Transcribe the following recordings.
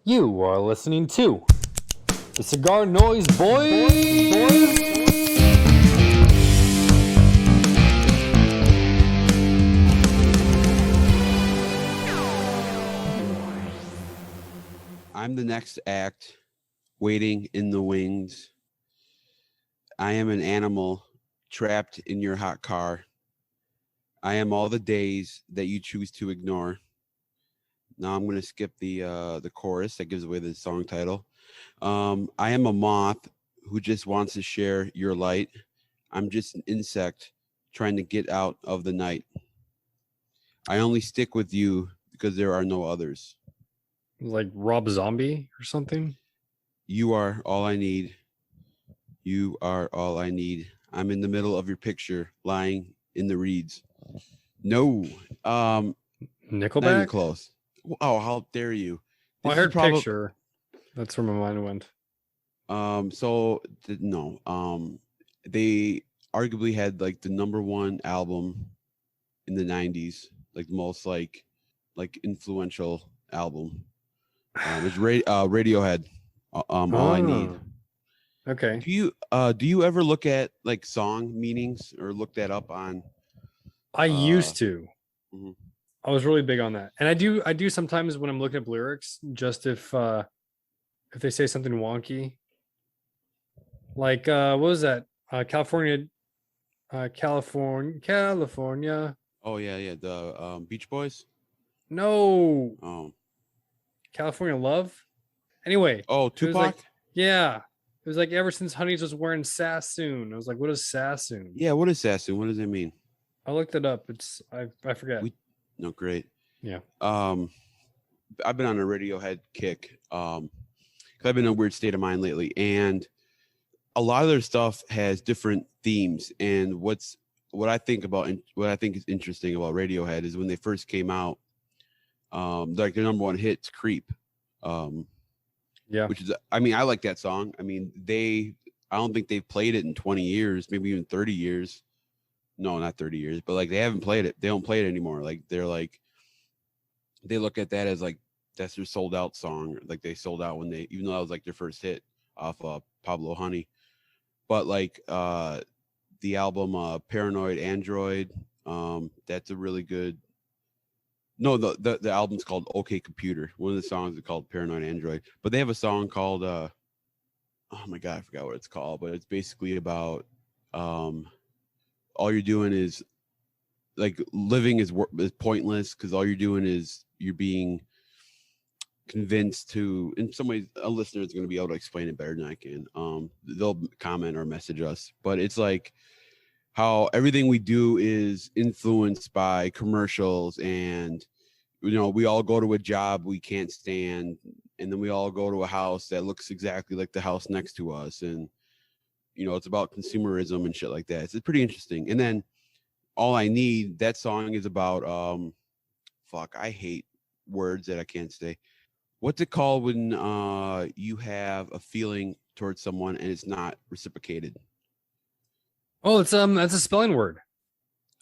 You are listening to the Cigar Noise Boys. I'm the next act, waiting in the wings. I am an animal trapped in your hot car. I am all the days that you choose to ignore. Now I'm going to skip the chorus that gives away the song title. I am a moth who just wants to share your light. I'm just an insect trying to get out of the night. I only stick with you because there are no others. Like Rob Zombie or something. You are all I need. You are all I need. I'm in the middle of your picture, lying in the reeds. No, not even Nickelback? close. Oh, how dare you! Well, I heard picture. That's where my mind went. No. They arguably had like the #1 album in the '90s, like the most like influential album. It's Radiohead. All I need. Okay. Do you ever look at like song meanings or look that up on? I used to. Mm-hmm. I was really big on that, and I do sometimes when I'm looking up lyrics, just if they say something wonky. Like what was that? California. Oh yeah, the Beach Boys. No. Oh. California Love. Anyway. Oh, Tupac. Yeah. It was like ever since Honeys was wearing Sassoon. I was like, what is Sassoon? Yeah, what is Sassoon? What does it mean? I looked it up. I forget. No, great. Yeah. I've been on a Radiohead kick. 'Cause I've been in a weird state of mind lately, and a lot of their stuff has different themes. And what I think is interesting about Radiohead is when they first came out, like their #1 hit's "Creep." Yeah. Which is, I mean, I like that song. I mean, I don't think they've played it in 20 years, maybe even 30 years. No, not 30 years, but like they haven't played it. They don't play it anymore. Like they look at that as like that's their sold out song. Like they sold out even though that was like their first hit off Pablo Honey. But like the album Paranoid Android, that's a really good. No, the album's called OK Computer. One of the songs is called Paranoid Android. But they have a song called oh my god, I forgot what it's called, but it's basically about all you're doing is like living is pointless because all you're doing is you're being convinced to, in some ways a listener is going to be able to explain it better than I can. They'll comment or message us, but it's like how everything we do is influenced by commercials, and we all go to a job we can't stand, and then we all go to a house that looks exactly like the house next to us, and it's about consumerism and shit like that. It's pretty interesting. And then All I Need, that song is about I hate words that I can't say. What's it called when you have a feeling towards someone and it's not reciprocated? Oh, that's a spelling word.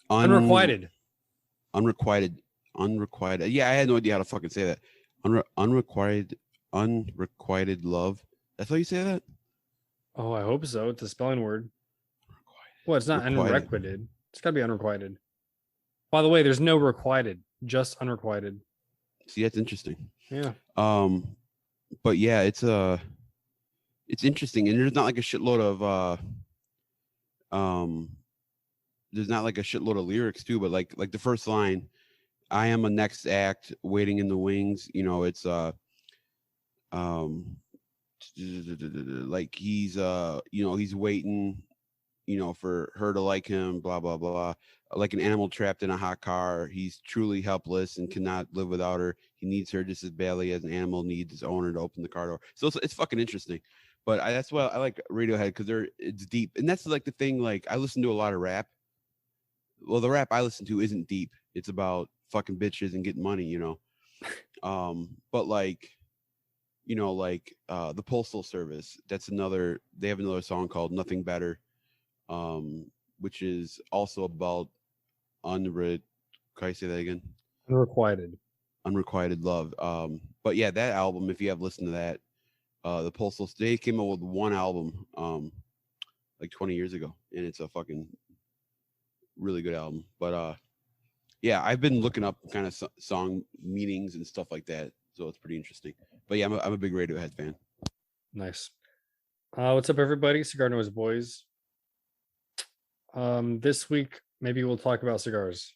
Unrequited. Unrequited. Yeah, I had no idea how to fucking say that. Unrequited love. That's how you say that? Oh, I hope so. It's a spelling word. Well, it's not unrequited. It's got to be unrequited. By the way, there's no requited, just unrequited. See, that's interesting. Yeah. But yeah, it's interesting, and there's not like a shitload of lyrics too, but like the first line, I am a next act waiting in the wings, it's like he's he's waiting for her to like him, blah blah blah, like an animal trapped in a hot car. He's truly helpless and cannot live without her. He needs her just as badly as an animal needs its owner to open the car door. So it's fucking interesting. But that's why I like Radiohead, because it's deep. And that's like the thing, like I listen to a lot of rap. Well, the rap I listen to isn't deep. It's about fucking bitches and getting money, but like the Postal Service, they have another song called Nothing Better, which is also about can I say that again? Unrequited. Unrequited Love. But yeah, that album, if you have listened to that, the Postal, they came out with one album like 20 years ago, and it's a fucking really good album. But yeah, I've been looking up kind of song meanings and stuff like that, so it's pretty interesting. But yeah, I'm a big Radiohead fan. Nice. What's up, everybody? CigarNoise boys. This week maybe we'll talk about cigars.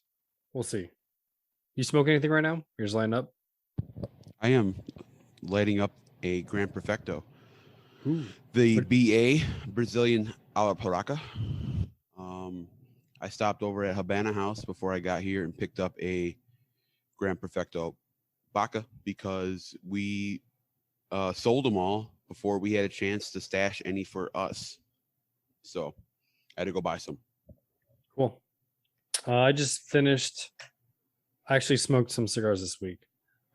We'll see. You smoke anything right now? You're just lining up. I am lighting up a Gran Perfecto. Ooh. The BA Brazilian Alaparaca. I stopped over at Habana House before I got here and picked up a Gran Perfecto Baca because we sold them all before we had a chance to stash any for us. So I had to go buy some. Cool. I actually smoked some cigars this week.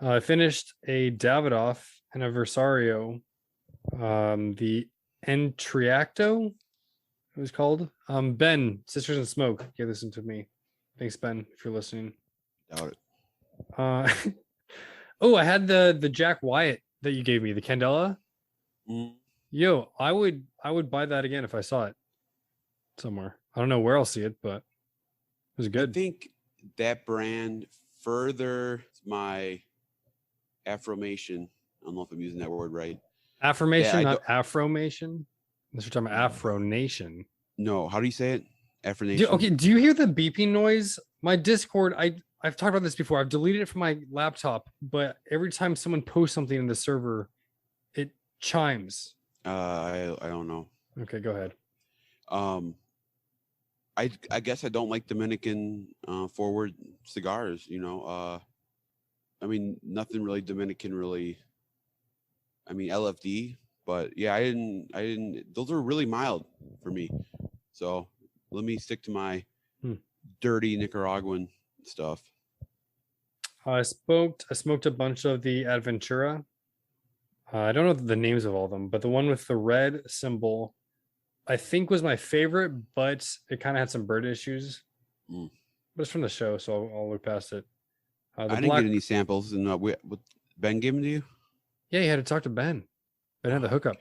I finished a Davidoff and a Versario. The Entriacto, it was called. Ben, Sisters in Smoke, gave this to me. Thanks, Ben, if you're listening. Doubt it. Oh, I had the Jack Wyatt that you gave me, the Candela. Yo, I would buy that again if I saw it somewhere. I don't know where I'll see it, but it was good. I think that brand further my affirmation. I don't know if I'm using that word right. Affirmation, yeah, not Afromation. Unless you're talking about Afro Nation. No, how do you say it? Affirmation. Okay, do you hear the beeping noise? My Discord, I've talked about this before. I've deleted it from my laptop, but every time someone posts something in the server, it chimes. I don't know. Okay, go ahead. I guess I don't like Dominican forward cigars, you know. I mean, nothing really Dominican really. I mean, LFD, but yeah, I didn't those are really mild for me. So let me stick to my dirty Nicaraguan stuff. I smoked a bunch of the Adventura. I don't know the names of all of them, but the one with the red symbol, I think was my favorite, but it kind of had some bird issues. But it's from the show, so I'll look past it. I didn't get any samples, and what Ben gave them to you? Yeah, you had to talk to Ben. Ben had the hookup.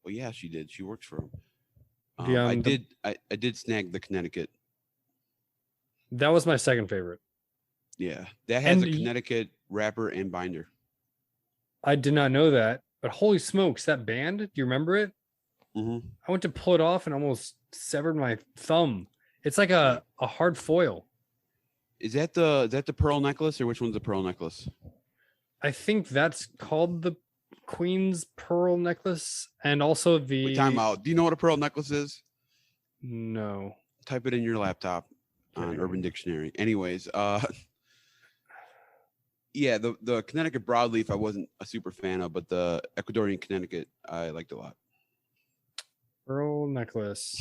Well, yeah, she did. She works for him. I did snag the Connecticut. That was my second favorite. Yeah, that has a Connecticut wrapper and binder. I did not know that, but holy smokes, that band! Do you remember it? Mm-hmm. I went to pull it off and almost severed my thumb. It's like a hard foil. Is that the pearl necklace, or which one's the pearl necklace? I think that's called the Queen's Pearl Necklace, and also the. Wait, time out. Do you know what a pearl necklace is? No. Type it in your laptop on Urban Dictionary. Anyways, yeah, the Connecticut broadleaf I wasn't a super fan of, but the Ecuadorian Connecticut I liked a lot. Pearl necklace.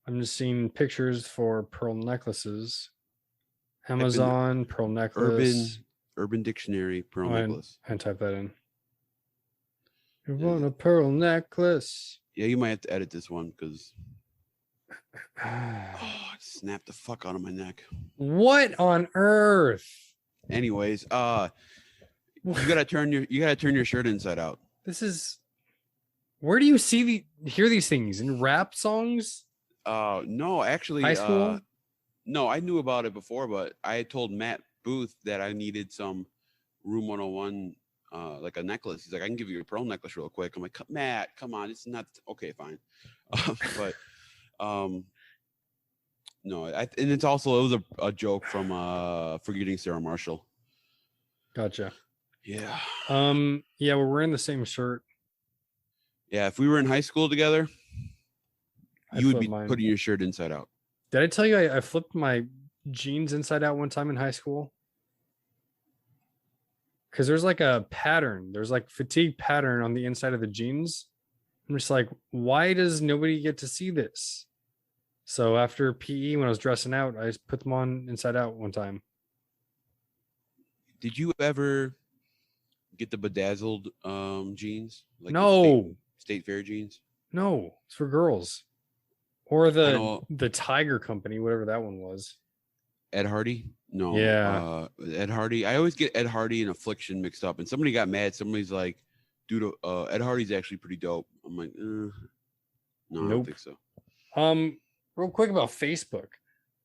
I'm just seeing pictures for pearl necklaces. Amazon pearl necklace. Urban Dictionary pearl necklace. And type that in. You want a pearl necklace? Yeah, you might have to edit this one because it snapped the fuck out of my neck. What on earth? Anyways, you gotta turn your shirt inside out. This is. Where do you hear these things in rap songs? No, actually, high school. No, I knew about it before, but I had told Matt Booth that I needed some Room 101, like a necklace. He's like, I can give you a pearl necklace real quick. I'm like, Matt, come on, it's not okay, fine. But no, and it was a joke from Forgetting Sarah Marshall. Gotcha. Yeah. Yeah, we're wearing the same shirt. Yeah, if we were in high school together, you would be putting your shirt inside out. Did I tell you I flipped my jeans inside out one time in high school? Because there's like a pattern. There's like fatigue pattern on the inside of the jeans. I'm just like, why does nobody get to see this? So after PE, when I was dressing out, I just put them on inside out one time. Did you ever get the bedazzled jeans? Like no. State Fair jeans? No, it's for girls. Or the Tiger Company, whatever that one was. Ed Hardy? No, Yeah. Ed Hardy. I always get Ed Hardy and Affliction mixed up, and somebody got mad. Somebody's like, "Dude, Ed Hardy's actually pretty dope." I'm like, no, I don't Nope. think so. Real quick about Facebook.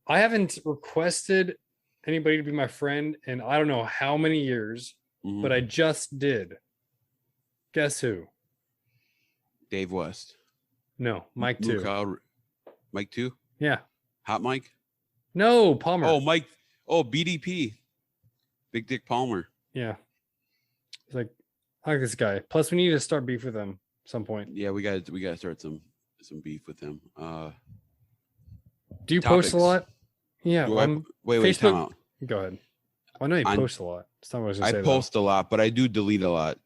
I haven't requested anybody to be my friend in I don't know how many years, but I just did. Guess who? Dave West. No, Mike too. Mike too. Yeah. Hot Mike. No, Palmer. Oh, Mike. Oh, BDP. Big Dick Palmer. Yeah. He's like, I like this guy. Plus, we need to start beef with him at some point. Yeah, we got to start some beef with him. Do you topics. post a lot? Yeah. Wait, time out. Go ahead. I know you post a lot. That's not what I was gonna say. I post a lot, but I do delete a lot.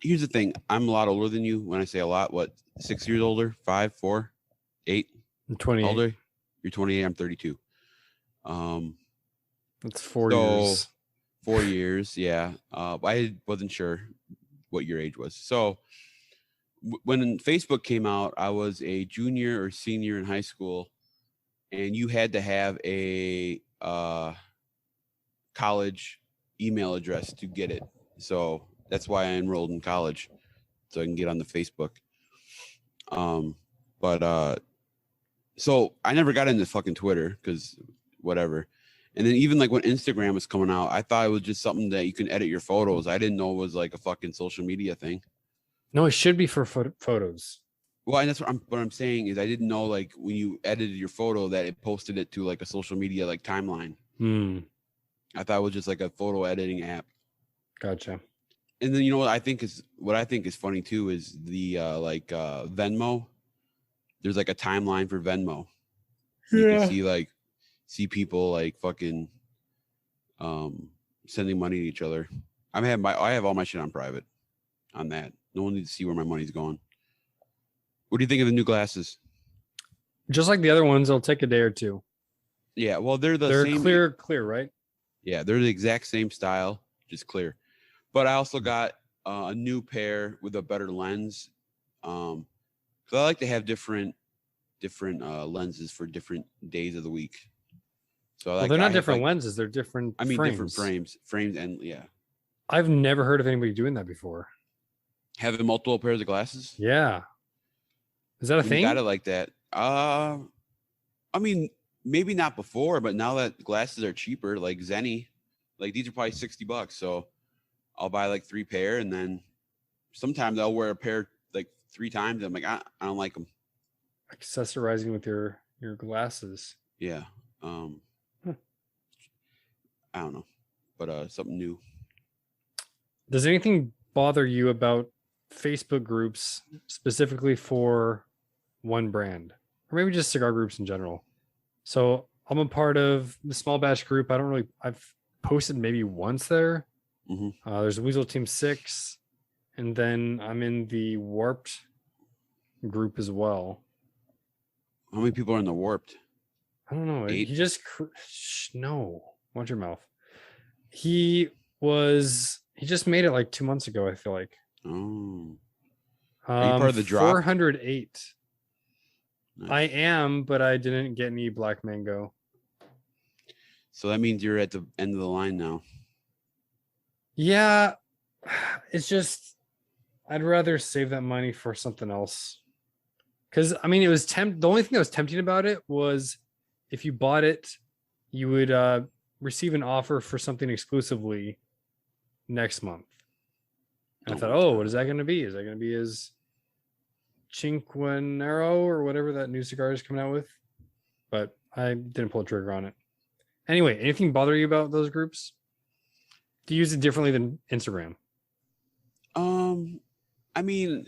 Here's the thing. I'm a lot older than you. When I say a lot, what, 6 years older? 5, 4, 8? I'm 28. Older? You're 28. I'm 32. That's 4 years. 4 years, yeah. I wasn't sure what your age was. So when Facebook came out, I was a junior or senior in high school, and you had to have a college email address to get it. So that's why I enrolled in college, so I can get on the Facebook. So I never got into fucking Twitter because whatever. And then even like when Instagram was coming out, I thought it was just something that you can edit your photos. I didn't know it was like a fucking social media thing. No, it should be for photos. Well, and that's what I'm saying is I didn't know like when you edited your photo that it posted it to like a social media like timeline. I thought it was just like a photo editing app. Gotcha. And then you know what I think is funny too is the Venmo. There's like a timeline for Venmo. You can see people like fucking sending money to each other. I have all my shit on private on that. No one needs to see where my money's going. What do you think of the new glasses? Just like the other ones, it'll take a day or two. Yeah, well, they're same clear, right? Yeah, they're the exact same style, just clear. But I also got a new pair with a better lens. Because I like to have different lenses for different days of the week. So they're not different lenses; they're different. Different frames, and yeah. I've never heard of anybody doing that before. Having multiple pairs of glasses? Yeah. Is that a thing? You got it like that. I mean, maybe not before, but now that glasses are cheaper, like Zenny, like these are probably $60. So I'll buy like 3 pair, and then sometimes I'll wear a pair like 3 times. I'm like, I don't like them. Accessorizing with your glasses. Yeah. I don't know, but something new. Does anything bother you about Facebook groups specifically for one brand, or maybe just cigar groups in general? So I'm a part of the small batch group. I've posted maybe once there. There's Weasel Team 6, and then I'm in the Warped group as well. How many people are in the Warped? I don't know. 8? He just no. Watch your mouth. He just made it like 2 months ago, I feel like. Oh. Are you part of the drop? 408. Nice. I am, but I didn't get any black mango. So that means you're at the end of the line now. Yeah. It's just I'd rather save that money for something else. Because I mean, it was the only thing that was tempting about it was if you bought it, you would receive an offer for something exclusively next month. And I thought, what is that going to be? Is that going to be his Cinquenero or whatever that new cigar is coming out with? But I didn't pull the trigger on it. Anyway, anything bother you about those groups? Do you use it differently than Instagram? I mean,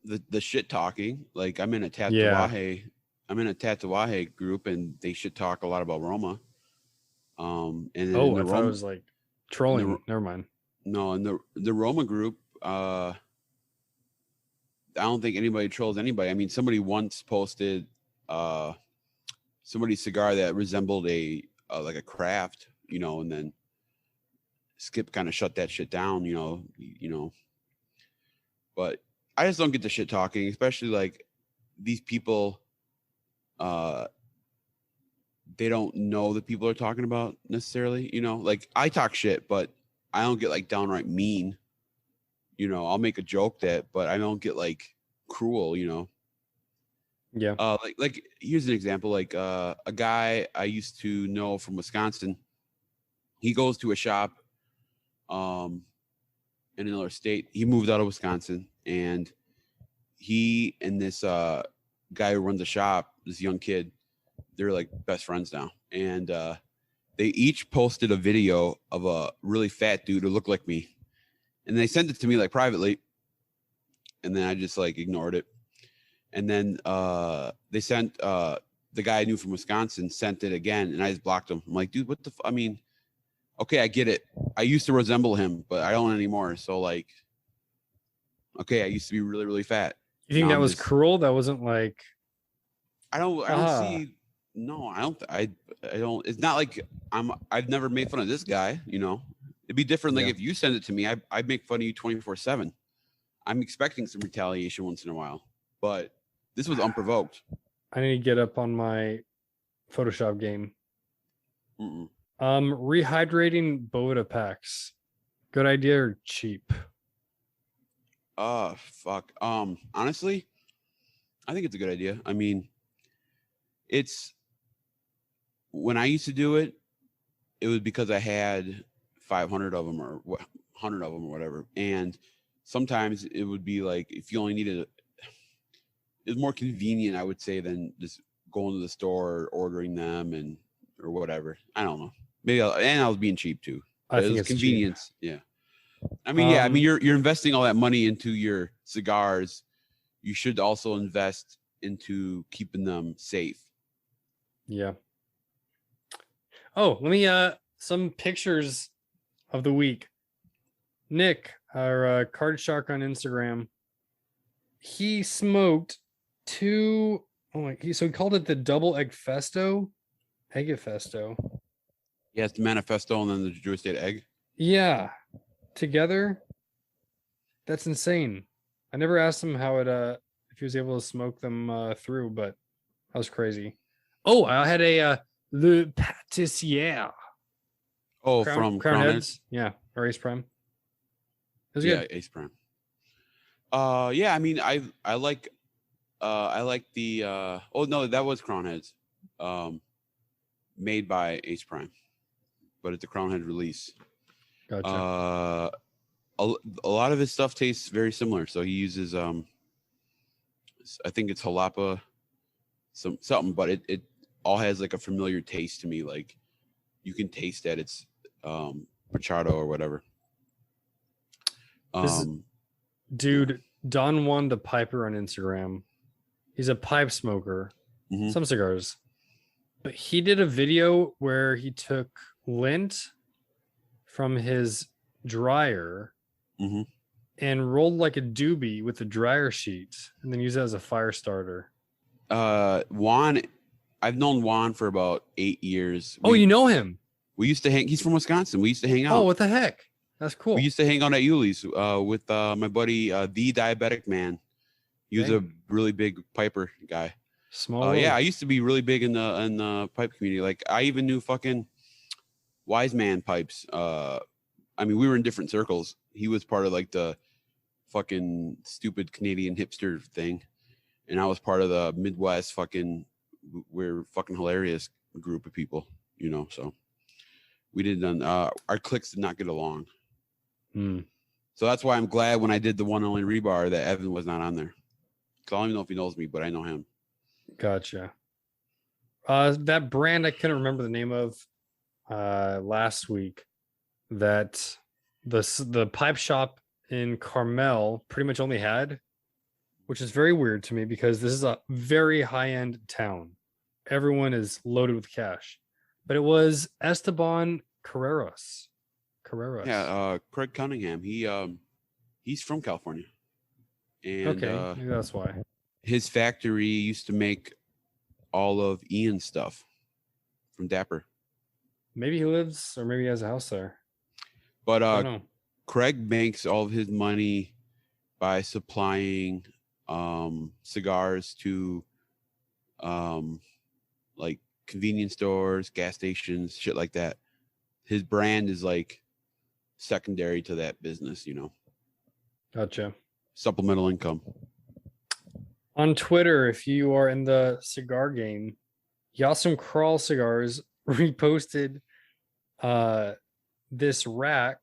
the shit talking. Like I'm in a Tatuaje. I'm in a Tatuaje group, and they shit talk a lot about Roma. And I thought it was like trolling. Never mind. No, in the Roma group, I don't think anybody trolls anybody. I mean, somebody once posted somebody's cigar that resembled a craft, and then Skip kind of shut that shit down, But I just don't get the shit talking, especially like these people. they don't know the people are talking about necessarily, you know, like I talk shit, but I don't get like downright mean, you know, I'll make a joke but I don't get like cruel, you know. Yeah. Like here's an example, like a guy I used to know from Wisconsin, he goes to a shop in another state. He moved out of Wisconsin, and he and this guy who runs the shop, this young kid, they're like best friends now. And they each posted a video of a really fat dude who looked like me. And they sent it to me like privately. And then I just like ignored it. And then they sent the guy I knew from Wisconsin sent it again, and I just blocked him. I'm like, dude, what the I mean, okay, I get it. I used to resemble him, but I don't anymore. So like, okay, I used to be really, really fat. You think that was cruel? That wasn't like I don't see. No, I don't. It's not like I've never made fun of this guy. You know, it'd be different. Like if you send it to me, I'd make fun of you 24/7. I'm expecting some retaliation once in a while, but this was unprovoked. I need to get up on my Photoshop game. Rehydrating Boda packs. Good idea or cheap? Fuck. Honestly, I think it's a good idea. I mean, it's when I used to do it, it was because I had 500 of them or 100 of them or whatever. And sometimes it would be like, if you only needed it's more convenient, I would say, than just going to the store or ordering them or whatever. I don't know. Maybe I was being cheap too. I think it's convenience. Cheap. Yeah. I mean, you're investing all that money into your cigars. You should also invest into keeping them safe. Yeah. Oh, let me some pictures of the week. Nick, our card shark on Instagram, he smoked so he called it the double Eggfesto. Eggfesto. Yeah, it's the manifesto and then the Jewish state egg. Yeah. Together. That's insane. I never asked him how it if he was able to smoke them through, but that was crazy. Oh, I had a Le Patissier. Oh, from Crown Heads? Yeah, or Ace Prime. It was good. Yeah, Ace Prime. Yeah, I mean, I like the oh no, that was Crown Heads. Made by Ace Prime, but it's a Crown Head release. Gotcha. A lot of his stuff tastes very similar. So he uses I think it's jalapa, something, but it all has like a familiar taste to me. Like you can taste that it's Pachado or whatever. Dude, Don Juan the Piper on Instagram. He's a pipe smoker. Mm-hmm. Some cigars. But he did a video where he took lint from his dryer mm-hmm. and rolled like a doobie with the dryer sheet and then used it as a fire starter. Juan, I've known Juan for about 8 years. You know him? We used to hang. He's from Wisconsin. We used to hang out. Oh, what the heck? That's cool. We used to hang out at Yuli's with my buddy, the Diabetic Man. He was a really big piper guy. Small. Yeah, I used to be really big in the pipe community. Like I even knew fucking Wise Man pipes. I mean, we were in different circles. He was part of like the fucking stupid Canadian hipster thing, and I was part of the Midwest fucking we're fucking hilarious group of people, you know. So we didn't. Our cliques did not get along. So that's why I'm glad when I did the one only rebar that Evan was not on there. Cause I don't even know if he knows me, but I know him. Gotcha. That brand I couldn't remember the name of last week. That the pipe shop in Carmel pretty much only had, which is very weird to me because this is a very high-end town. Everyone is loaded with cash, but it was Esteban Carreras. Yeah, Craig Cunningham. He's from California. And okay, maybe that's why. His factory used to make all of Ian's stuff from Dapper. Maybe he lives or maybe he has a house there. But Craig makes all of his money by supplying cigars to like convenience stores, gas stations, shit like that. His brand is like secondary to that business, you know. Gotcha. Supplemental income. On Twitter, if you are in the cigar game, Yasum Crawl Cigars reposted this rack,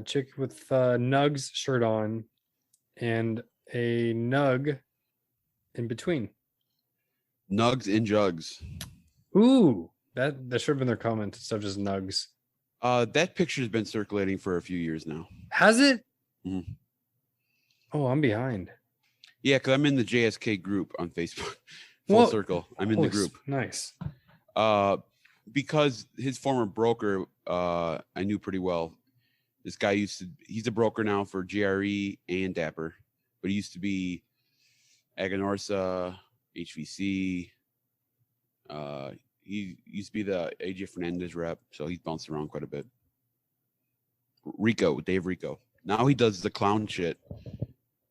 chick with Nugs shirt on and a nug in between. Nugs and jugs. Ooh, that should have been their comment instead of just nugs. That picture has been circulating for a few years now. Has it? Mm-hmm. Oh, I'm behind. Yeah, because I'm in the JSK group on Facebook. Full circle. I'm in the group. Nice. Because his former broker, I knew pretty well. This guy he's a broker now for GRE and Dapper, but he used to be Aganorsa, HVC. He used to be the AJ Fernandez rep, so he's bounced around quite a bit. Dave Rico. Now he does the clown shit.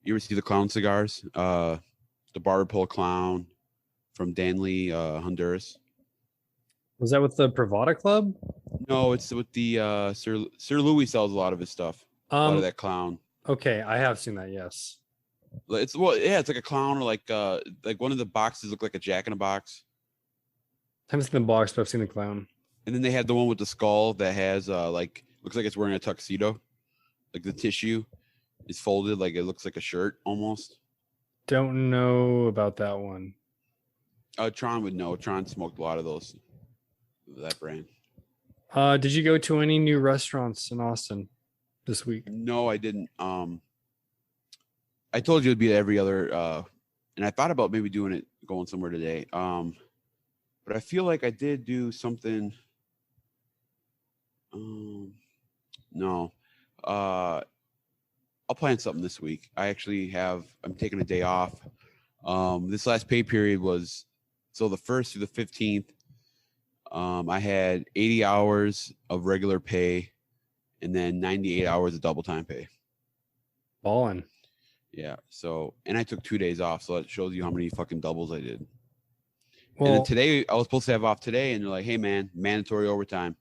You ever see the clown cigars? The barber pole clown from Danley, Honduras. Was that with the Pravada Club? No, it's with the Sir Louis sells a lot of his stuff. A lot of that clown. Okay, I have seen that. Yes. It's like a clown, or like one of the boxes look like a Jack in a Box. I haven't seen the box, but I've seen the clown. And then they had the one with the skull that has looks like it's wearing a tuxedo. Like the tissue is folded, like it looks like a shirt almost. Don't know about that one. Tron would know. Tron smoked a lot of those. That brand. Did you go to any new restaurants in Austin this week? No, I didn't. I told you it'd be every other, and I thought about maybe going somewhere today. But I feel like I did do something. No. I'll plan something this week. I'm taking a day off. This last pay period was, so the 1st through the 15th, I had 80 hours of regular pay and then 98 hours of double time pay. Ballin'. Yeah. So, and I took 2 days off. So that shows you how many fucking doubles I did. Well, and then today, I was supposed to have off today, and they're like, hey, man, mandatory overtime,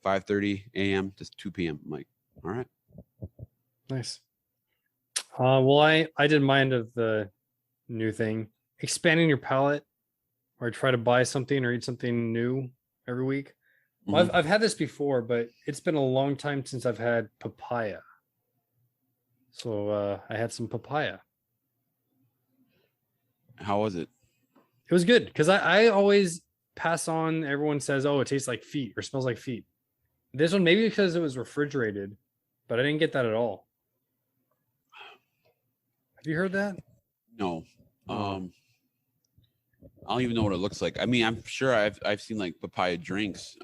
5:30 a.m. to 2 p.m. I'm like, all right. Nice. Well, I did my end of the new thing, expanding your palate, or try to buy something or eat something new every week. Well, I've had this before, but it's been a long time since I've had papaya. So I had some papaya. How was it? It was good because I always pass on. Everyone says, "Oh, it tastes like feet or smells like feet." This one, maybe because it was refrigerated, but I didn't get that at all. Have you heard that? No. I don't even know what it looks like. I mean, I'm sure I've seen like papaya drinks.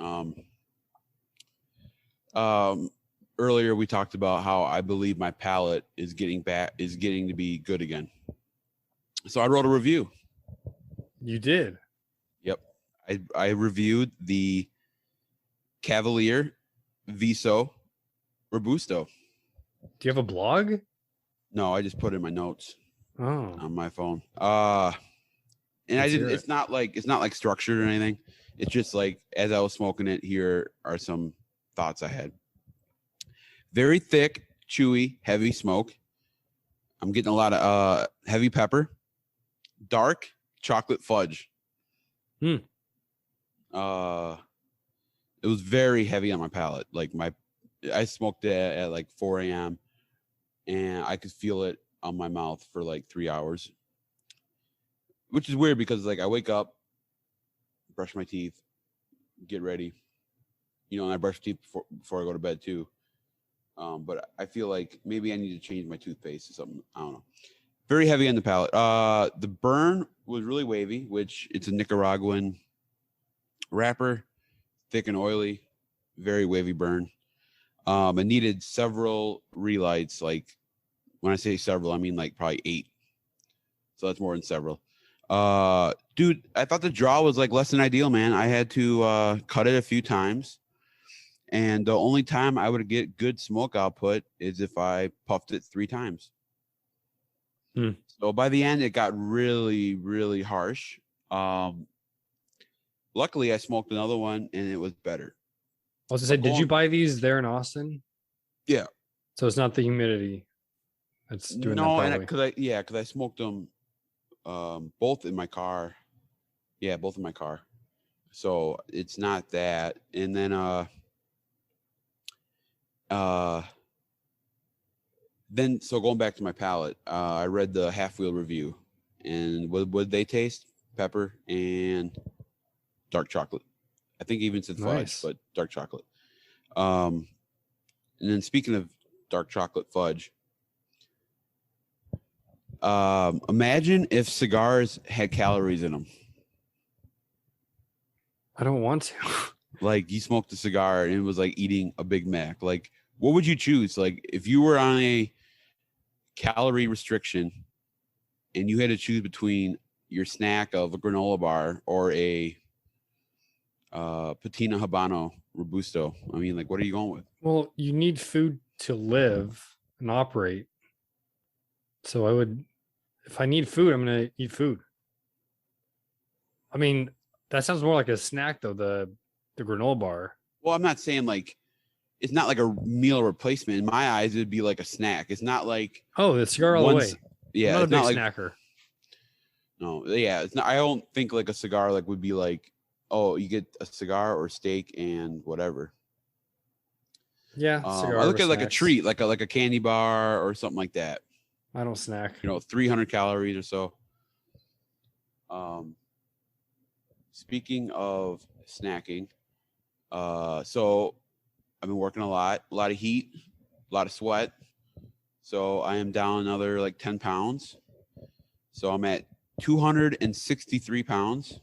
Earlier we talked about how I believe my palate is getting to be good again. So I wrote a review. You did? Yep. I reviewed the Cavalier Viso Robusto. Do you have a blog? No, I just put it in my notes on my phone. And it's not like structured or anything. It's just like, as I was smoking it, here are some thoughts I had. Very thick, chewy, heavy smoke. I'm getting a lot of heavy pepper. Dark chocolate fudge. It was very heavy on my palate. Like I smoked it at like 4 a.m. and I could feel it on my mouth for like 3 hours, which is weird because like I wake up, brush my teeth, get ready, and I brush teeth before I go to bed too. But I feel like maybe I need to change my toothpaste or something. I don't know. Very heavy on the palate. The burn was really wavy, which it's a Nicaraguan wrapper, thick and oily, very wavy burn. It needed several relights. Like when I say several, I mean like probably 8. So that's more than several. Dude, I thought the draw was like less than ideal, man. I had to cut it a few times. And the only time I would get good smoke output is if I puffed it 3 times. So by the end, it got really, really harsh. luckily I smoked another one and it was better. I was gonna say, did you buy these there in Austin? Yeah. So it's not the humidity that's doing that, No, probably. because I smoked them both in my car. Yeah, both in my car. So it's not that. And then so going back to my palate, I read the Half Wheel review, and what they taste? Pepper and dark chocolate. I think even said fudge, Nice. but dark chocolate. And then speaking of dark chocolate fudge, imagine if cigars had calories in them. I don't want to. Like you smoked a cigar and it was like eating a Big Mac. Like, what would you choose? Like, if you were on a calorie restriction and you had to choose between your snack of a granola bar or a Patina Habano Robusto, I mean, like, what are you going with? Well, you need food to live and operate. So I would, if I need food, I'm gonna eat food. I mean, that sounds more like a snack though, the granola bar. Well, I'm not saying like it's not like a meal replacement. In my eyes, it'd be like a snack. It's not like the cigar all the way. Yeah, I'm not it's a big not like snacker. No, yeah, it's not. I don't think like a cigar like would be like, oh, you get a cigar or steak and whatever. Yeah, I look at like a treat, like a candy bar or something like that. I don't snack. 300 calories or so. Speaking of snacking, so I've been working a lot of heat, a lot of sweat. So I am down another like 10 pounds. So I'm at 263 pounds.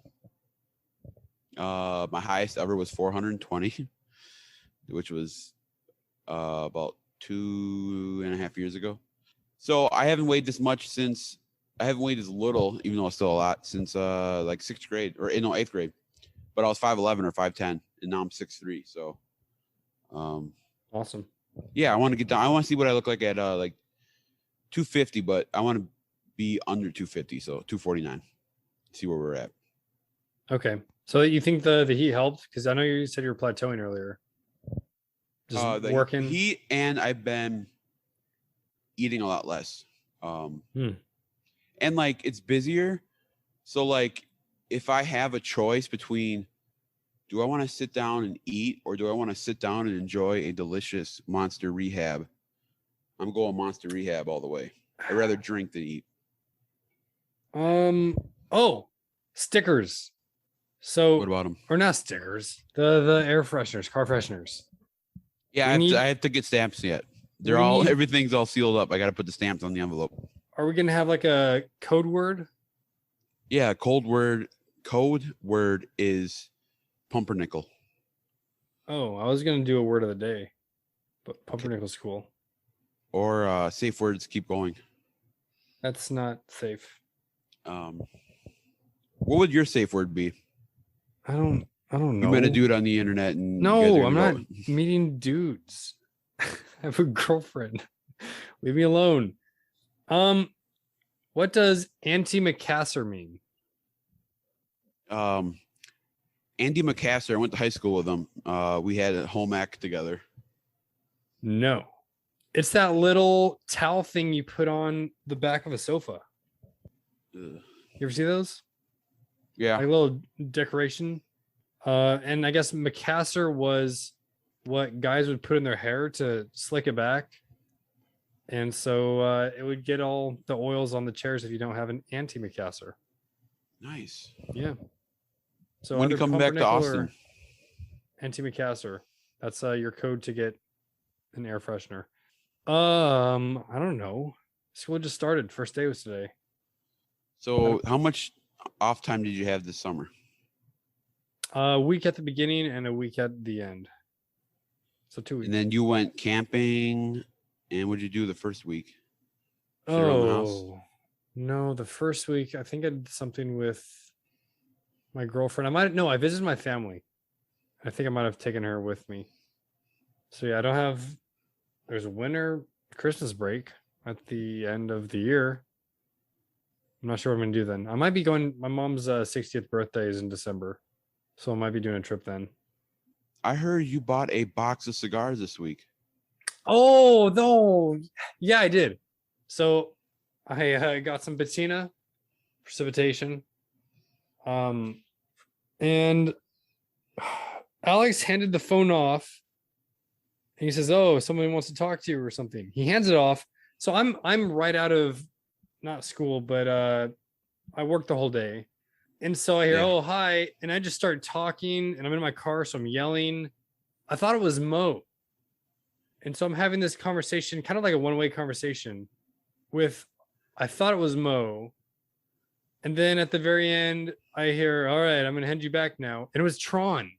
My highest ever was 420, which was about 2.5 years ago. So I haven't weighed this much since I haven't weighed as little, even though it's still a lot, since like 6th grade or 8th grade. But I was 5'11" or 5'10", and now I'm 6'3". So awesome. Yeah, I want to get down. I want to see what I look like at like 250, but I want to be under 250, so 249. See where we're at. Okay. So you think the heat helped? Because I know you said you were plateauing earlier. Just The working heat, and I've been eating a lot less. And like it's busier. So like if I have a choice between do I want to sit down and eat or do I want to sit down and enjoy a delicious Monster Rehab? I'm going Monster Rehab all the way. I'd rather drink than eat. Stickers. So what about them? Or not stickers. The air fresheners, car fresheners. Yeah, I have to get stamps yet. Everything's all sealed up. I got to put the stamps on the envelope. Are we gonna have like a code word? Yeah, code word is pumpernickel. Oh, I was gonna do a word of the day, but pumpernickel's cool. Or safe words keep going. That's not safe. What would your safe word be? I don't know. You met a dude on the internet and no, I'm not meeting dudes. I have a girlfriend. Leave me alone. What does antimacassar mean? Andy Macassar, I went to high school with him. We had a home ec together. No. It's that little towel thing you put on the back of a sofa. You ever see those? Yeah. Like a little decoration. And I guess macassar was what guys would put in their hair to slick it back. And so it would get all the oils on the chairs if you don't have an antimacassar. Nice. Yeah. So when you come back to Austin, antimacassar. That's your code to get an air freshener. I don't know. School just started. First day was today. So how much off time did you have this summer? A week at the beginning and a week at the end. So 2 weeks. And then you went camping. And what'd you do the first week? No, the first week I think I did something with my girlfriend. I visited my family. I think I might have taken her with me. So yeah, there's a winter Christmas break at the end of the year. I'm not sure what I'm gonna do then. I might be going. My mom's 60th birthday is in December, So I might be doing a trip then. I heard you bought a box of cigars this week. Oh no, yeah, I did. So I got some patina, precipitation, and Alex handed the phone off. And he says, "Oh, someone wants to talk to you or something." He hands it off. So I'm right out of not school, but I worked the whole day. And so I hear, "Oh, hi," and I just start talking, and I'm in my car, so I'm yelling. I thought it was Mo. And so I'm having this conversation, kind of like a one-way conversation with, I thought it was Mo. And then at the very end, I hear, "All right, I'm going to hand you back now." And it was Tron.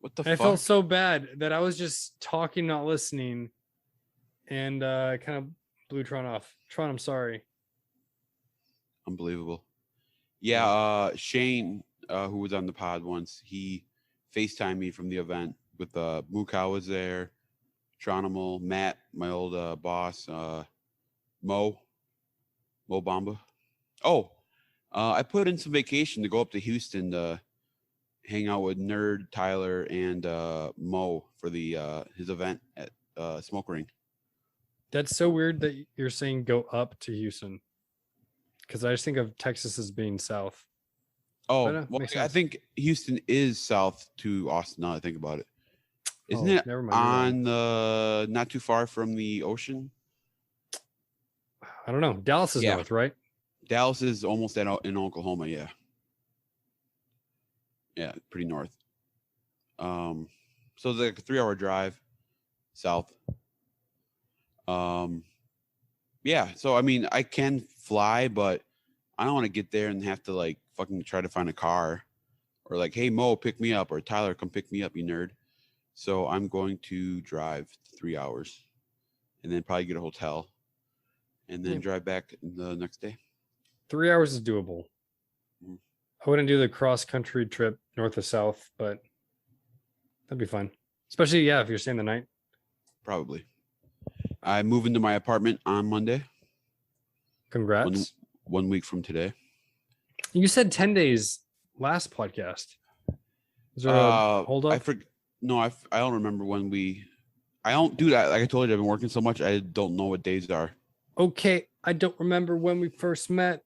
What the And I fuck? felt so bad that I was just talking, not listening. And kind of blew Tron off. Tron, I'm sorry. Unbelievable. Yeah, Shane, who was on the pod once, he FaceTimed me from the event with Mukau was there, Tronimal, Matt, my old boss, Mo Bamba. Oh, I put in some vacation to go up to Houston to hang out with Nerd, Tyler, and Mo for the his event at Smoke Ring. That's so weird that you're saying go up to Houston, because I just think of Texas as being south. Oh, well, I think Houston is south to Austin. Now I think about it, isn't it never mind, on the not too far from the ocean? I don't know. Dallas is north, right? Dallas is almost in Oklahoma. Yeah, pretty north. So it's like a 3-hour drive south. Yeah. So I mean, I can fly, but I don't want to get there and have to like fucking try to find a car, or like, hey Mo, pick me up, or Tyler, come pick me up, you nerd. So I'm going to drive 3 hours, and then probably get a hotel, and then drive back the next day. 3 hours is doable. I wouldn't do the cross country trip north to south, but that'd be fun. Especially, if you're staying the night. Probably. I move into my apartment on Monday. Congrats. 1 week from today. You said 10 days last podcast. Is there a hold up? I don't remember when I don't do that. Like I told you, I've been working so much, I don't know what days are. Okay, I don't remember when we first met.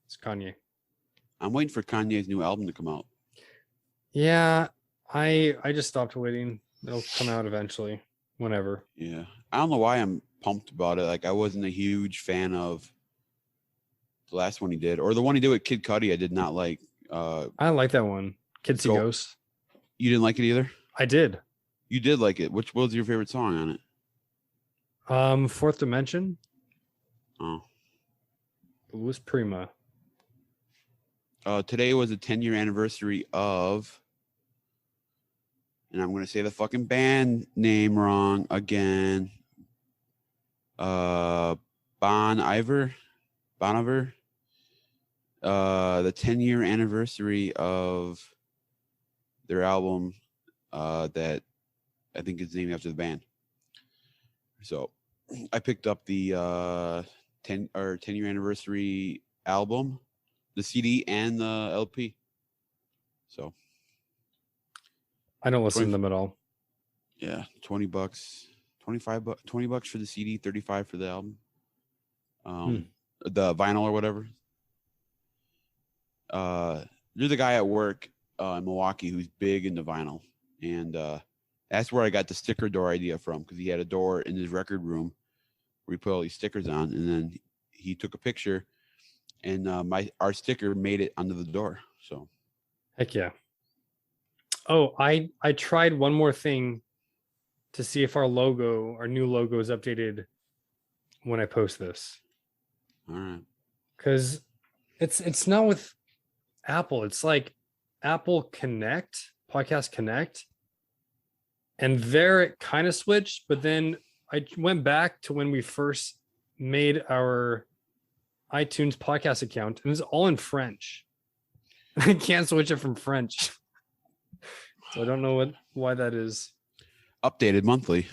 It's Kanye. I'm waiting for Kanye's new album to come out. Yeah, I just stopped waiting. It'll come out eventually, whenever. Yeah, I don't know why I'm pumped about it. Like I wasn't a huge fan of the last one he did, or the one he did with Kid Cudi. I did not like. I like that one. Kids See Ghosts. You didn't like it either? I did. You did like it. What was your favorite song on it? Fourth Dimension. Oh. It was Prima. Today was the 10-year anniversary of, and I'm going to say the fucking band name wrong again. Bon Iver. The 10-year anniversary of their album that I think is named after the band. So I picked up the 10-year anniversary album, the CD and the LP. So I don't listen to them at all. Yeah, $20, $20 for the CD, $35 for the album. The vinyl or whatever. There's a guy at work in Milwaukee who's big into vinyl, and that's where I got the sticker door idea from, because he had a door in his record room where he put all these stickers on, and then he took a picture, and our sticker made it onto the door. So heck yeah. Oh, I tried one more thing to see if our new logo is updated when I post this. All right. Because it's not with Apple. It's like Apple Connect, Podcast Connect. And there it kind of switched, but then I went back to when we first made our iTunes podcast account, and it's all in French. I can't switch it from French. So I don't know why that is. Updated monthly.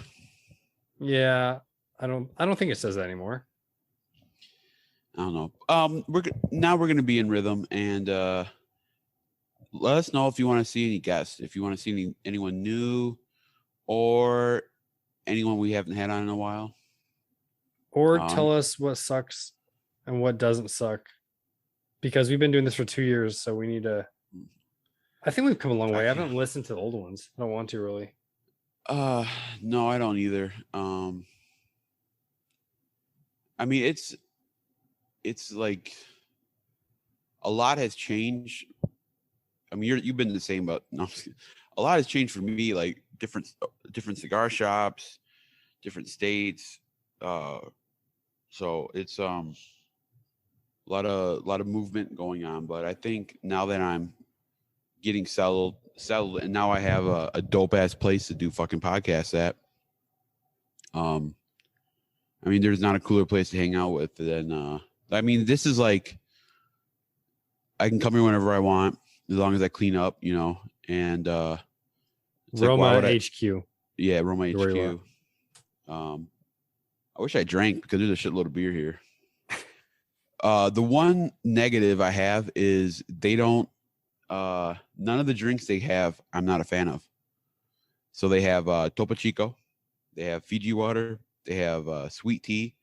Yeah, I don't think it says that anymore. I don't know. We're gonna be in rhythm, and let us know if you want to see any guests, if you want to see anyone new, or anyone we haven't had on in a while. Or tell us what sucks and what doesn't suck, because we've been doing this for 2 years, so we need to. I think we've come a long way. I haven't listened to the old ones. I don't want to really. No, I don't either. I mean, it's like a lot has changed. I mean, you've been the same, but no, a lot has changed for me. Like different cigar shops, different states. So it's a lot of movement going on. But I think now that I'm getting settled, and now I have a dope ass place to do fucking podcasts at. I mean, there's not a cooler place to hang out with than. I mean, this is like I can come here whenever I want, as long as I clean up, you know. And it's Roma like, HQ. Yeah, Roma HQ. I wish I drank because there's a shitload of beer here. The one negative I have is they don't. None of the drinks they have, I'm not a fan of. So they have Topo Chico, they have Fiji water, they have sweet tea,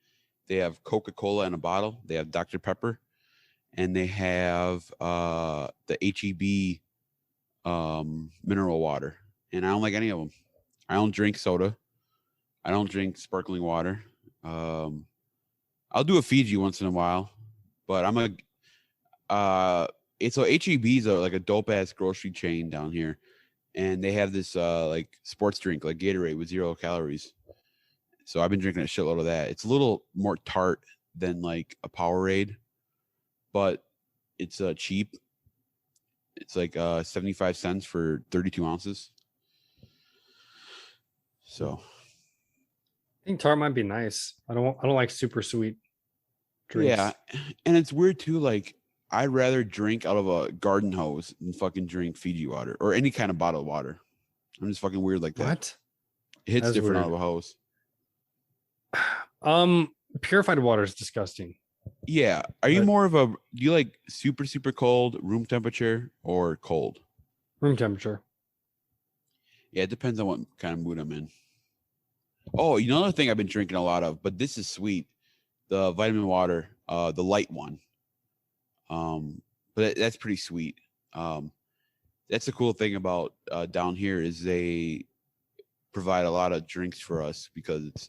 they have Coca-Cola in a bottle, they have Dr. Pepper, and they have the HEB mineral water. And I don't like any of them. I don't drink soda. I don't drink sparkling water. I'll do a Fiji once in a while, but I'm so HEB's are like a dope ass grocery chain down here, and they have this like sports drink like Gatorade with 0 calories. So I've been drinking a shitload of that. It's a little more tart than like a Powerade, but it's cheap. It's like 75 cents for 32 ounces. So I think tart might be nice. I don't like super sweet drinks. Yeah, and it's weird too. Like I'd rather drink out of a garden hose than fucking drink Fiji water or any kind of bottled water. I'm just fucking weird like that. What? It hits different out of a hose. Purified water is disgusting. Yeah. Are you more of do you like super, super cold, room temperature, or cold? Room temperature. Yeah, it depends on what kind of mood I'm in. Oh, you know another thing I've been drinking a lot of, but this is sweet. The vitamin water, the light one. But that's pretty sweet. That's the cool thing about down here is they provide a lot of drinks for us because it's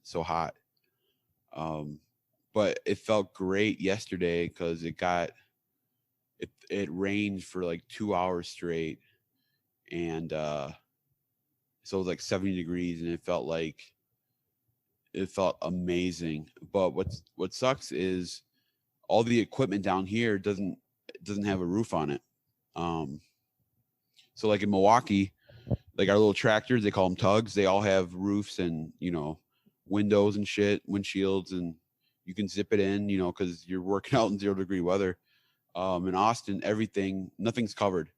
so hot. But it felt great yesterday because it rained for like 2 hours straight, and so it was like 70 degrees, and it felt amazing. But what sucks is all the equipment down here doesn't have a roof on it. So like in Milwaukee, like our little tractors, they call them tugs. They all have roofs and, you know, windows and shit, windshields, and you can zip it in, you know, because you're working out in 0 degree weather. In Austin, nothing's covered.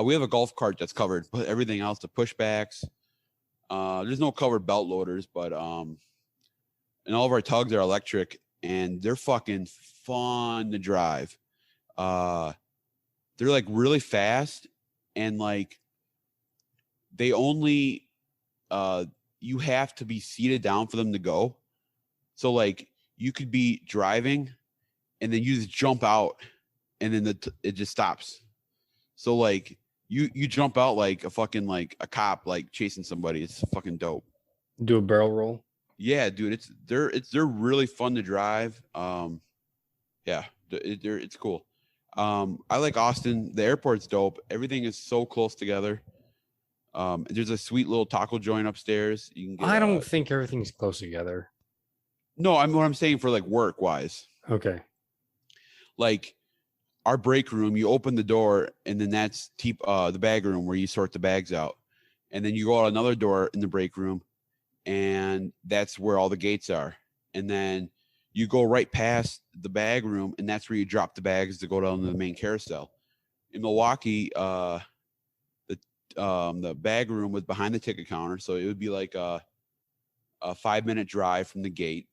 We have a golf cart that's covered, but everything else, the pushbacks, there's no covered belt loaders, but and all of our tugs are electric, and they're fucking fun to drive. They're like really fast, and like they only you have to be seated down for them to go. So like you could be driving and then you just jump out and then it just stops. So like you jump out like a fucking like a cop like chasing somebody. It's fucking dope. Do a barrel roll. Yeah, dude, they're really fun to drive. Yeah, it's cool. I like Austin. The airport's dope. Everything is so close together. There's a sweet little taco joint upstairs. You can get, I don't think everything's close together. No, I mean what I'm saying for like work wise. Okay. Like our break room, you open the door and then that's the bag room where you sort the bags out. And then you go out another door in the break room and that's where all the gates are. And then you go right past the bag room and that's where you drop the bags to go down to the main carousel. In Milwaukee, the bag room was behind the ticket counter, so it would be like a 5-minute drive from the gate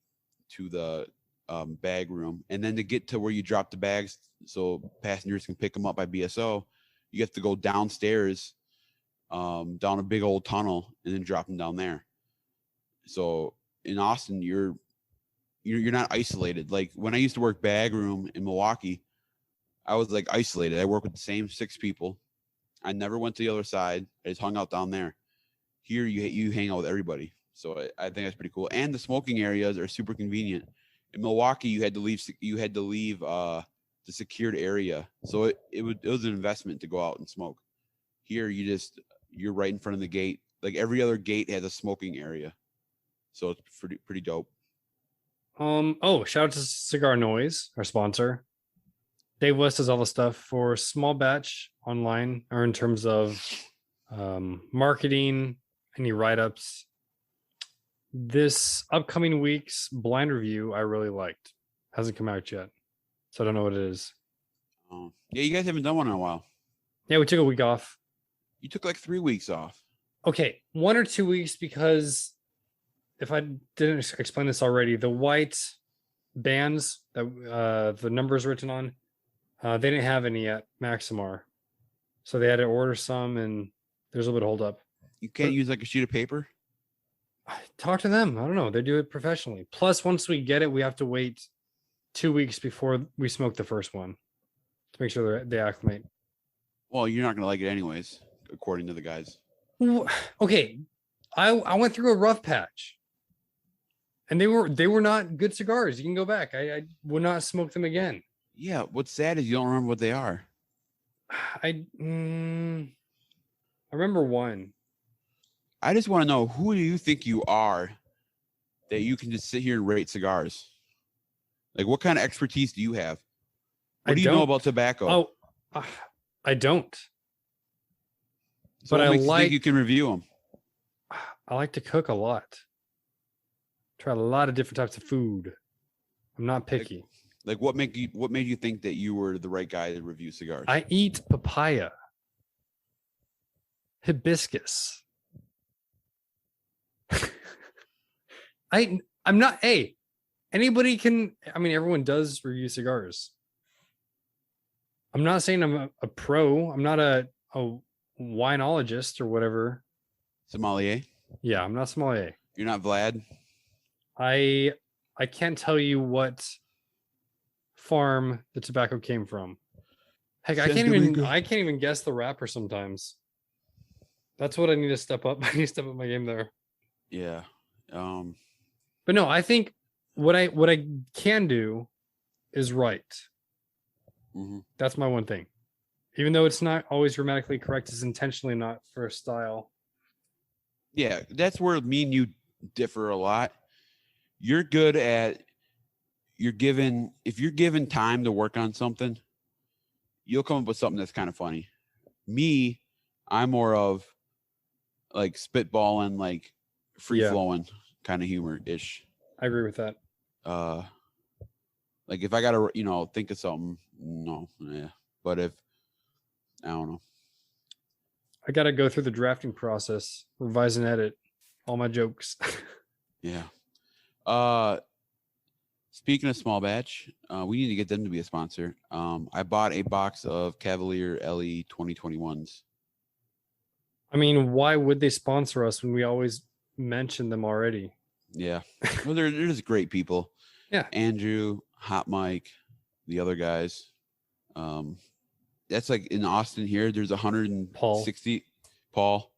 to the bag room, and then to get to where you drop the bags so passengers can pick them up by BSO, you have to go downstairs, down a big old tunnel, and then drop them down there. So in Austin, you're not isolated. Like when I used to work bag room in Milwaukee, I was like isolated. I worked with the same 6 people. I never went to the other side. I just hung out down there. Here you hang out with everybody. So I think that's pretty cool. And the smoking areas are super convenient. In Milwaukee, you had to leave the secured area. So it was an investment to go out and smoke. Here you're right in front of the gate. Like every other gate has a smoking area. So it's pretty dope. Shout out to CigarNoise, our sponsor. Dave West does all the stuff for small batch online, or in terms of marketing, any write-ups. This upcoming week's blind review I really liked. Hasn't come out yet, so I don't know what it is. Yeah, you guys haven't done one in a while. Yeah, we took a week off. You took like 3 weeks off. Okay, 1 or 2 weeks, because if I didn't explain this already, the white bands that the numbers written on, they didn't have any at Maximar, so they had to order some, and there's a little bit of hold up. You can't use like a sheet of paper? Talk to them. I don't know. They do it professionally. Plus, once we get it, we have to wait 2 weeks before we smoke the first one to make sure they acclimate. Well, you're not gonna like it anyways, according to the guys. Okay, I went through a rough patch, and they were not good cigars. You can go back. I would not smoke them again. Yeah, what's sad is you don't remember what they are. I remember one. I just want to know, who do you think you are that you can just sit here and rate cigars? Like, what kind of expertise do you have? What do you know about tobacco? Oh, I don't. So but I think you can review them. I like to cook a lot. Try a lot of different types of food. I'm not picky. Like what made you think that you were the right guy to review cigars? I eat papaya, hibiscus. I'm not. Hey, anybody can. I mean, everyone does review cigars. I'm not saying I'm a pro. I'm not a winologist or whatever. Sommelier? Yeah, I'm not sommelier. You're not Vlad? I can't tell you what farm the tobacco came from. Heck, I can't even guess the wrapper sometimes. That's what I need to step up. I need to step up my game there. Yeah. But no, I think what I can do is write. Mm-hmm. That's my one thing. Even though it's not always grammatically correct, it's intentionally not for style. Yeah, that's where me and you differ a lot. You're good at if you're given time to work on something, you'll come up with something that's kind of funny. Me, I'm more of like spitballing, like free flowing kind of humor ish. I agree with that. Like if I gotta, think of something, no, yeah. But if I don't know, I gotta go through the drafting process, revise and edit all my jokes. Yeah. Speaking of small batch, we need to get them to be a sponsor. I bought a box of Cavalier LE 2021s. I mean, why would they sponsor us when we always mention them already? Yeah. Well, they're just great people. Yeah. Andrew, Hot Mike, the other guys. That's like in Austin here, there's 160. Paul.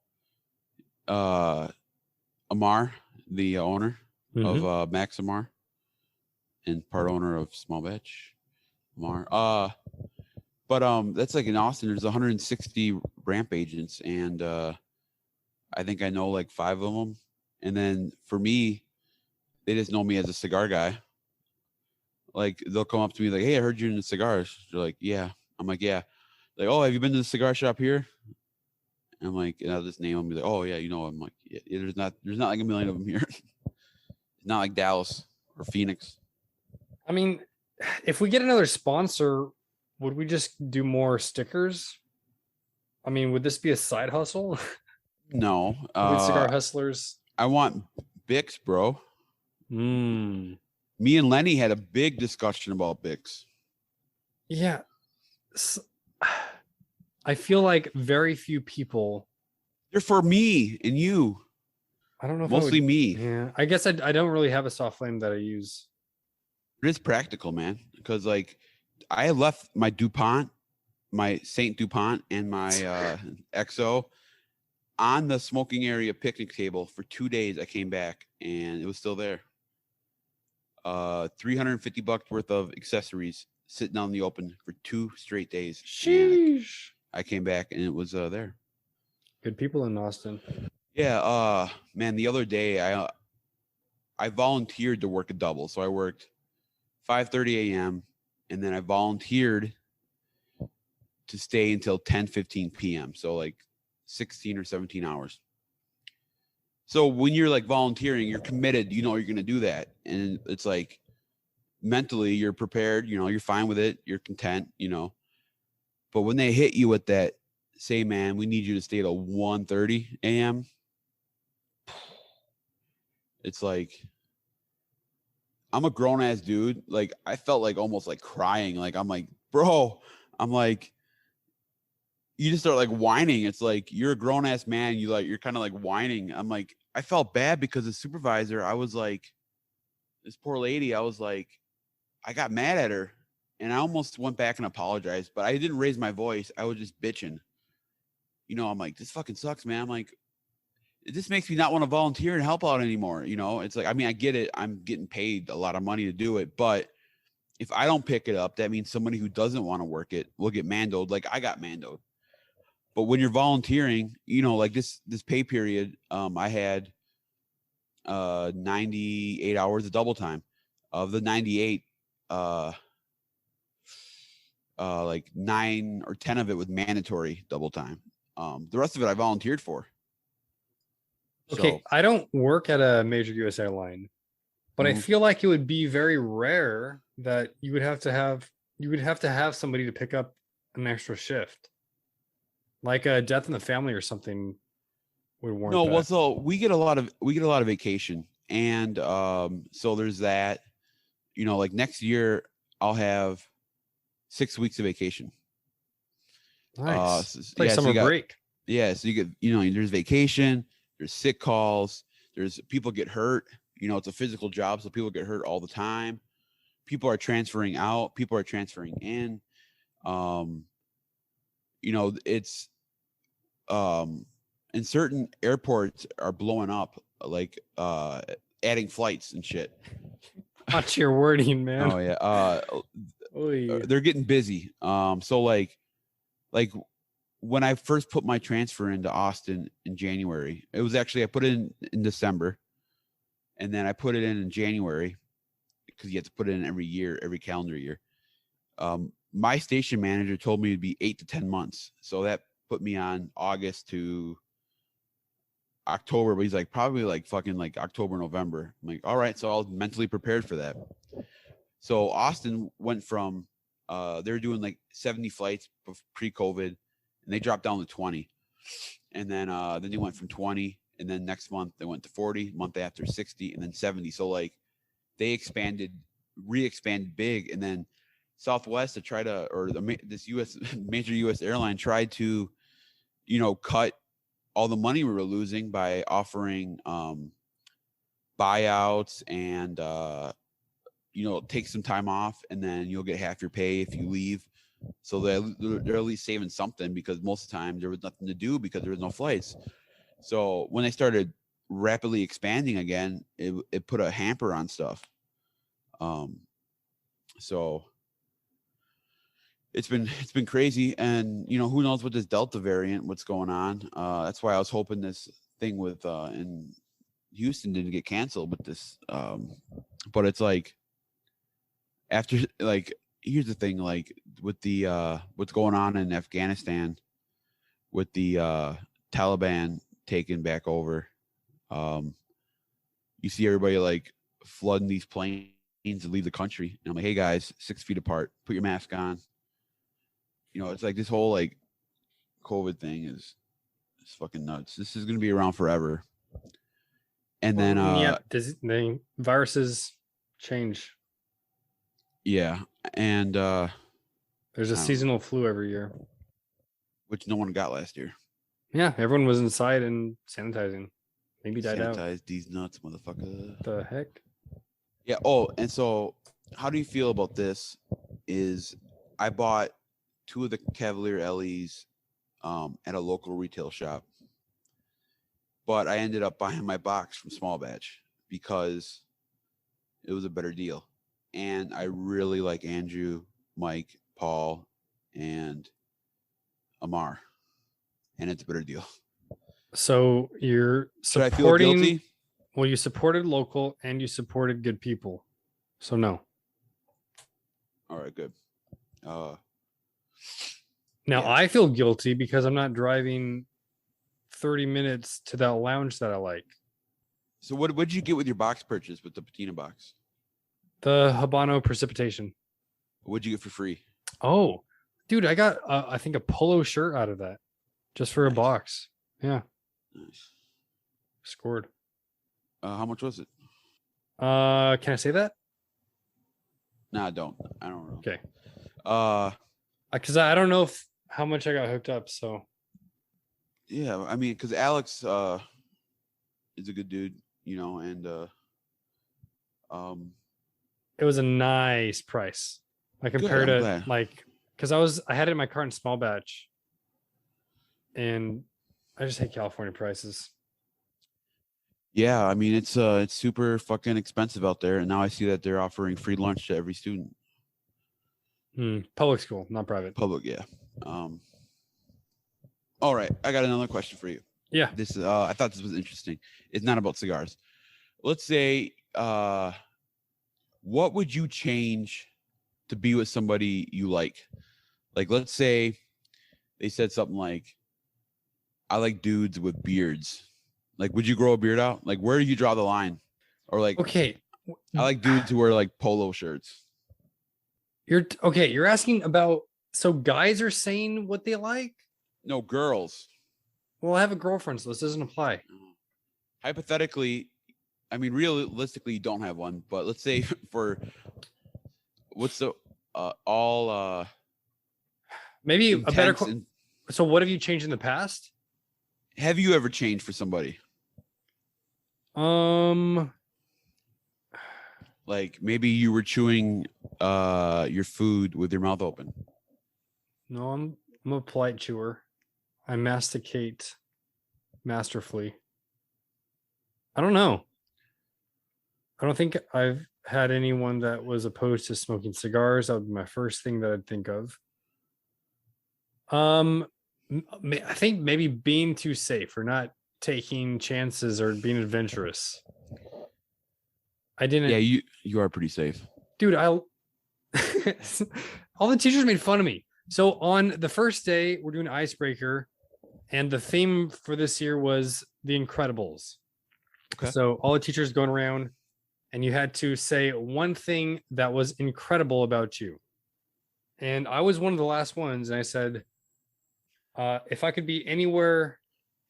Amar, the owner of Max Amar, and part owner of Small Batch. Amar. But that's like in Austin, there's 160 ramp agents, and I think I know like 5 of them. And then for me, they just know me as a cigar guy. Like they'll come up to me like, "Hey, I heard you're into cigars." They're like, "Yeah." I'm like, "Yeah." Like, "Oh, have you been to the cigar shop here?" And I'm like, and I'll just name them. Be like, "Oh yeah, you know." I'm like, "Yeah, there's not like a million of them here." It's not like Dallas or Phoenix. I mean, if we get another sponsor, would we just do more stickers? I mean, would this be a side hustle? No. Cigar hustlers. I want Bix, bro. Bix Me and Lenny had a big discussion about Bix. Yeah. I feel like very few people. They're for me and you. I don't know if I Mostly would. me. Yeah, I guess I don't really have a soft flame that I use. It is practical, man. Because like I left my DuPont, my Saint DuPont, and my XO on the smoking area picnic table for 2 days. I came back and it was still there. $350 worth of accessories sitting out in the open for 2 straight days. Sheesh. I came back and it was there. Good people in Austin. Yeah, man, the other day I volunteered to work a double. So I worked 5:30 a.m. and then I volunteered to stay until 10:15 p.m. So like 16 or 17 hours. So when you're like volunteering, you're committed, you know you're going to do that. And it's like mentally you're prepared, you know, you're fine with it, you're content, you know. But when they hit you with that, say, man, we need you to stay till 1:30 a.m. It's like, I'm a grown ass dude. Like I felt like almost like crying. Like I'm like, bro, I'm like, you just start like whining. It's like you're a grown ass man. You're kind of like whining. I'm like, I felt bad because the supervisor, I was like, this poor lady, I was like, I got mad at her and I almost went back and apologized, but I didn't raise my voice. I was just bitching. You know, I'm like, this fucking sucks, man. I'm like, this makes me not want to volunteer and help out anymore. You know, it's like, I mean, I get it. I'm getting paid a lot of money to do it, but if I don't pick it up, that means somebody who doesn't want to work it will get mandoed. Like I got mandoed. But when you're volunteering, you know, like this pay period, I had 98 hours of double time. Of the 98, like 9 or 10 of it was mandatory double time. The rest of it I volunteered for. Okay, So, I don't work at a major U.S. airline, but I mhm. feel like it would be very rare that you would have to have somebody to pick up an extra shift, like a death in the family or something would warrant No, well, that. so we get a lot of vacation, and so there's that. You know, like next year I'll have 6 weeks of vacation. Nice. It's like Yeah, so summer you got break. so you get, you know, there's vacation, there's sick calls, there's people get hurt. You know, it's a physical job, so people get hurt all the time. People are transferring out, people are transferring in. Um, you know, it's and certain airports are blowing up, like adding flights and shit. Watch your wording, man. Oh yeah. Oy. They're getting busy. So like when I first put my transfer into Austin in January, it was actually I put it in December, and then I put it in January because you have to put it in every year, every calendar year. My station manager told me it'd be 8 to 10 months, so that put me on August to October. But he's like probably like fucking like October, November. I'm like, all right, so I was mentally prepared for that. So Austin went from they were doing like 70 flights pre-COVID, and they dropped down to 20, and then they went from 20, and then next month they went to 40, month after 60, and then 70. So like they re-expanded big, and then Southwest to try to, or this U.S. major U.S. airline tried to, you know, cut all the money we were losing by offering buyouts and you know, take some time off and then you'll get half your pay if you leave. So they're at least saving something, because most of the time there was nothing to do because there was no flights. So when they started rapidly expanding again, it put a hamper on stuff. So it's been crazy, and you know, who knows with this Delta variant, what's going on. That's why I was hoping this thing with in Houston didn't get canceled with this. But it's like, after, like, here's the thing, like with the what's going on in Afghanistan with the Taliban taking back over, you see everybody like flooding these planes to leave the country, and I'm like, hey guys, 6 feet apart, put your mask on. You know, it's like this whole like COVID thing is fucking nuts. This is gonna be around forever. And then Yeah, the viruses change. Yeah, and There's a I don't know, seasonal flu every year. which no one got last year. Yeah, everyone was inside and sanitizing. Maybe died out. Sanitize these nuts, motherfucker. The heck? Yeah. Oh, and so how do you feel about this? Is I bought 2 of the Cavalier LEs at a local retail shop, but I ended up buying my box from Small Batch because it was a better deal. And I really like Andrew, Mike, Paul, and Amar, and it's a better deal. So you're Should I feel supporting. guilty? Well, you supported local and you supported good people. So no. All right, good. Now Yeah. I feel guilty because I'm not driving 30 minutes to that lounge that I like. So what did you get with your box purchase with the patina box? The Habano Precipitation. What'd you get for free? Oh, dude, I got I think a polo shirt out of that just for a Nice. box. Yeah, Nice. scored. How much was it? Can I say that? Nah, I don't know. Okay. Because I don't know how much I got hooked up. So yeah, I mean, because Alex is a good dude, you know, and it was a nice price. I compared I'm it glad. like because I had it in my car in Small Batch, and I just hate California prices. Yeah, I mean it's super fucking expensive out there, and now I see that they're offering free lunch to every student. Public school, not private. Public, yeah. All right, I got another question for you. Yeah. This I thought this was interesting. It's not about cigars. Let's say what would you change to be with somebody you like? Like, let's say they said something like, I like dudes with beards. Like, would you grow a beard out? Like, where do you draw the line? Or like, Okay. I like dudes who wear like polo shirts. You're asking about, so guys are saying what they like? No, girls. Well, I have a girlfriend, so this doesn't apply. Hypothetically, I mean, realistically, you don't have one, but let's say for what's the all maybe a better so what have you changed in the past? Have you ever changed for somebody? Like maybe you were chewing your food with your mouth open. No, I'm a polite chewer. I masticate masterfully. I don't know. I don't think I've had anyone that was opposed to smoking cigars. That would be my first thing that I'd think of. I think maybe being too safe or not taking chances or being adventurous. I didn't. Yeah, you are pretty safe, dude. All the teachers made fun of me. So on the first day, we're doing icebreaker, and the theme for this year was The Incredibles. Okay. So all the teachers going around, and you had to say one thing that was incredible about you. And I was one of the last ones, and I said, if I could be anywhere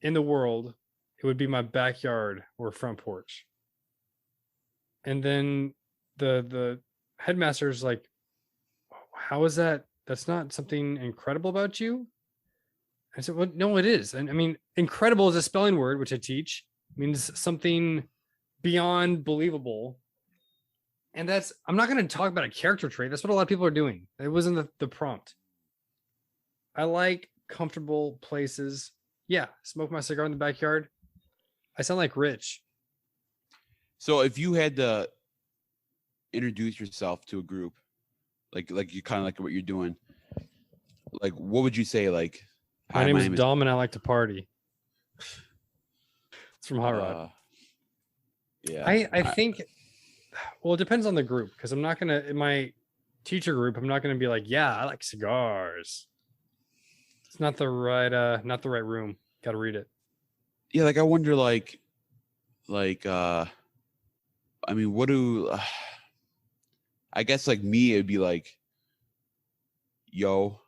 in the world, it would be my backyard or front porch. And then the headmaster's like, how is that? That's not something incredible about you? I said, well, no, it is. And I mean, incredible is a spelling word, which I teach, means something beyond believable. And I'm not going to talk about a character trait. That's what a lot of people are doing. It wasn't the prompt. I like comfortable places. Yeah, smoke my cigar in the backyard. I sound like Rich. So if you had to introduce yourself to a group, like you kind of like what you're doing, like what would you say? Like, my name is Dom and I like to party. It's from Hot Rod. Yeah. I think, well, it depends on the group, because I'm not gonna, in my teacher group, I'm not gonna be like, yeah, I like cigars. It's not the right room. Got to read it. Yeah, like I wonder, like I mean, what do I guess like me, it'd be like, yo,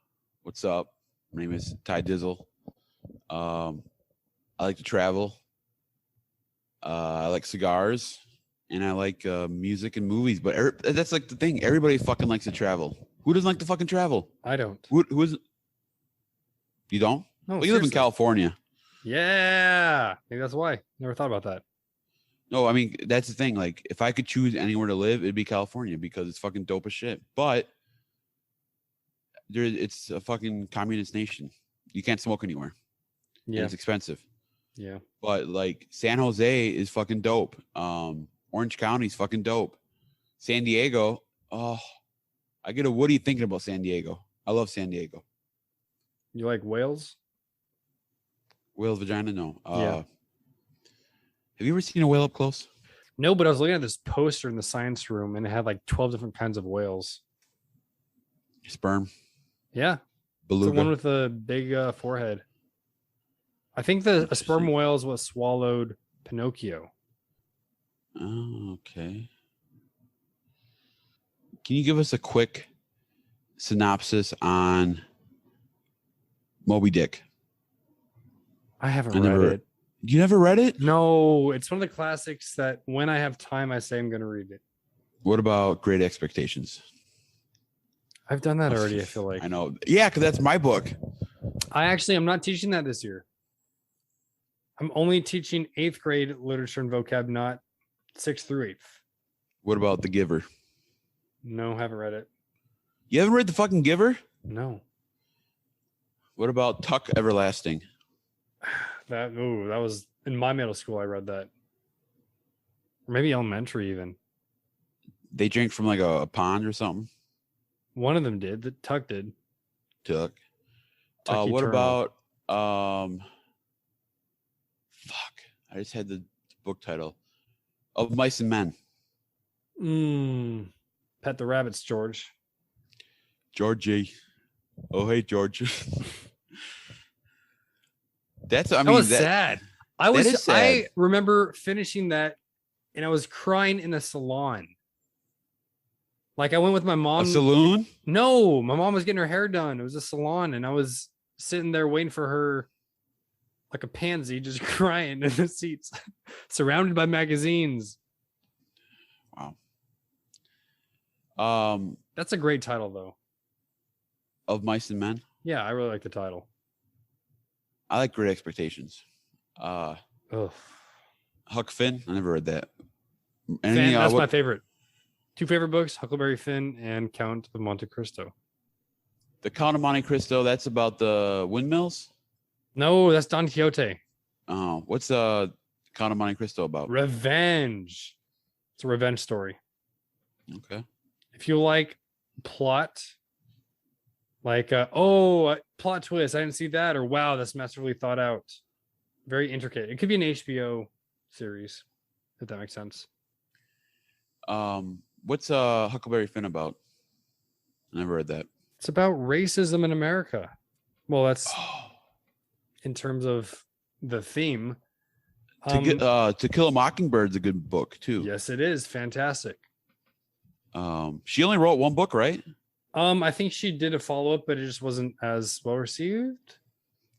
what's up? My name is Ty Dizzle. I like to travel. I like cigars. and I like music and movies. But that's like the thing. Everybody fucking likes to travel. Who doesn't like to fucking travel? I don't. Who is? You don't? No, Well, you live in California. Yeah, maybe that's why. Never thought about that. No, I mean that's the thing. Like, if I could choose anywhere to live, it'd be California because it's fucking dope as shit. But it's a fucking communist nation. You can't smoke anywhere. Yeah, and it's expensive. Yeah, but like San Jose is fucking dope. Orange County's fucking dope. San Diego, oh, I get a Woody thinking about San Diego. I love San Diego. You like whales? Whale's vagina? No. Yeah. Have you ever seen a whale up close? No, but I was looking at this poster in the science room, and it had like 12 different kinds of whales. Sperm. Yeah, Beluga. the one with the big forehead. I think a sperm whale is what swallowed Pinocchio. Oh, okay. Can you give us a quick synopsis on Moby Dick? I haven't read it. You never read it? No, it's one of the classics that when I have time, I say I'm going to read it. What about Great Expectations? I've done that already, I feel like. I know. Yeah, because that's my book. I'm not teaching that this year. I'm only teaching 8th grade literature and vocab, not 6th through 8th. What about The Giver? No, haven't read it. You haven't read The fucking Giver? No. What about Tuck Everlasting? That was in my middle school. I read that. Or maybe elementary even. They drank from like a pond or something? One of them did. The Tuck did. Tuck. Tuck What Eternal. about fuck. I just had the book title. Of Mice and Men. Pet the Rabbits, George. Georgie. Oh hey George. That was sad. I remember finishing that and I was crying in a salon. Like I went with my mom. A saloon? No, my mom was getting her hair done. It was a salon and I was sitting there waiting for her like a pansy, just crying in the seats, surrounded by magazines. Wow. That's a great title though. Of Mice and Men? Yeah, I really like the title. I like Great Expectations. Huck Finn? I never read that. That's my favorite. 2 favorite books, Huckleberry Finn and Count of Monte Cristo. The Count of Monte Cristo, that's about the windmills? No, that's Don Quixote. Oh, what's Count of Monte Cristo about? Revenge. It's a revenge story. Okay. If you like plot, like, plot twist, I didn't see that, or wow, that's masterfully thought out. Very intricate. It could be an HBO series, if that makes sense. What's Huckleberry Finn about? I never read that. It's about racism in America. Well, that's in terms of the theme. To Kill a Mockingbird's a good book too. Yes, it is. Fantastic. She only wrote one book, right? I think she did a follow-up, but it just wasn't as well received.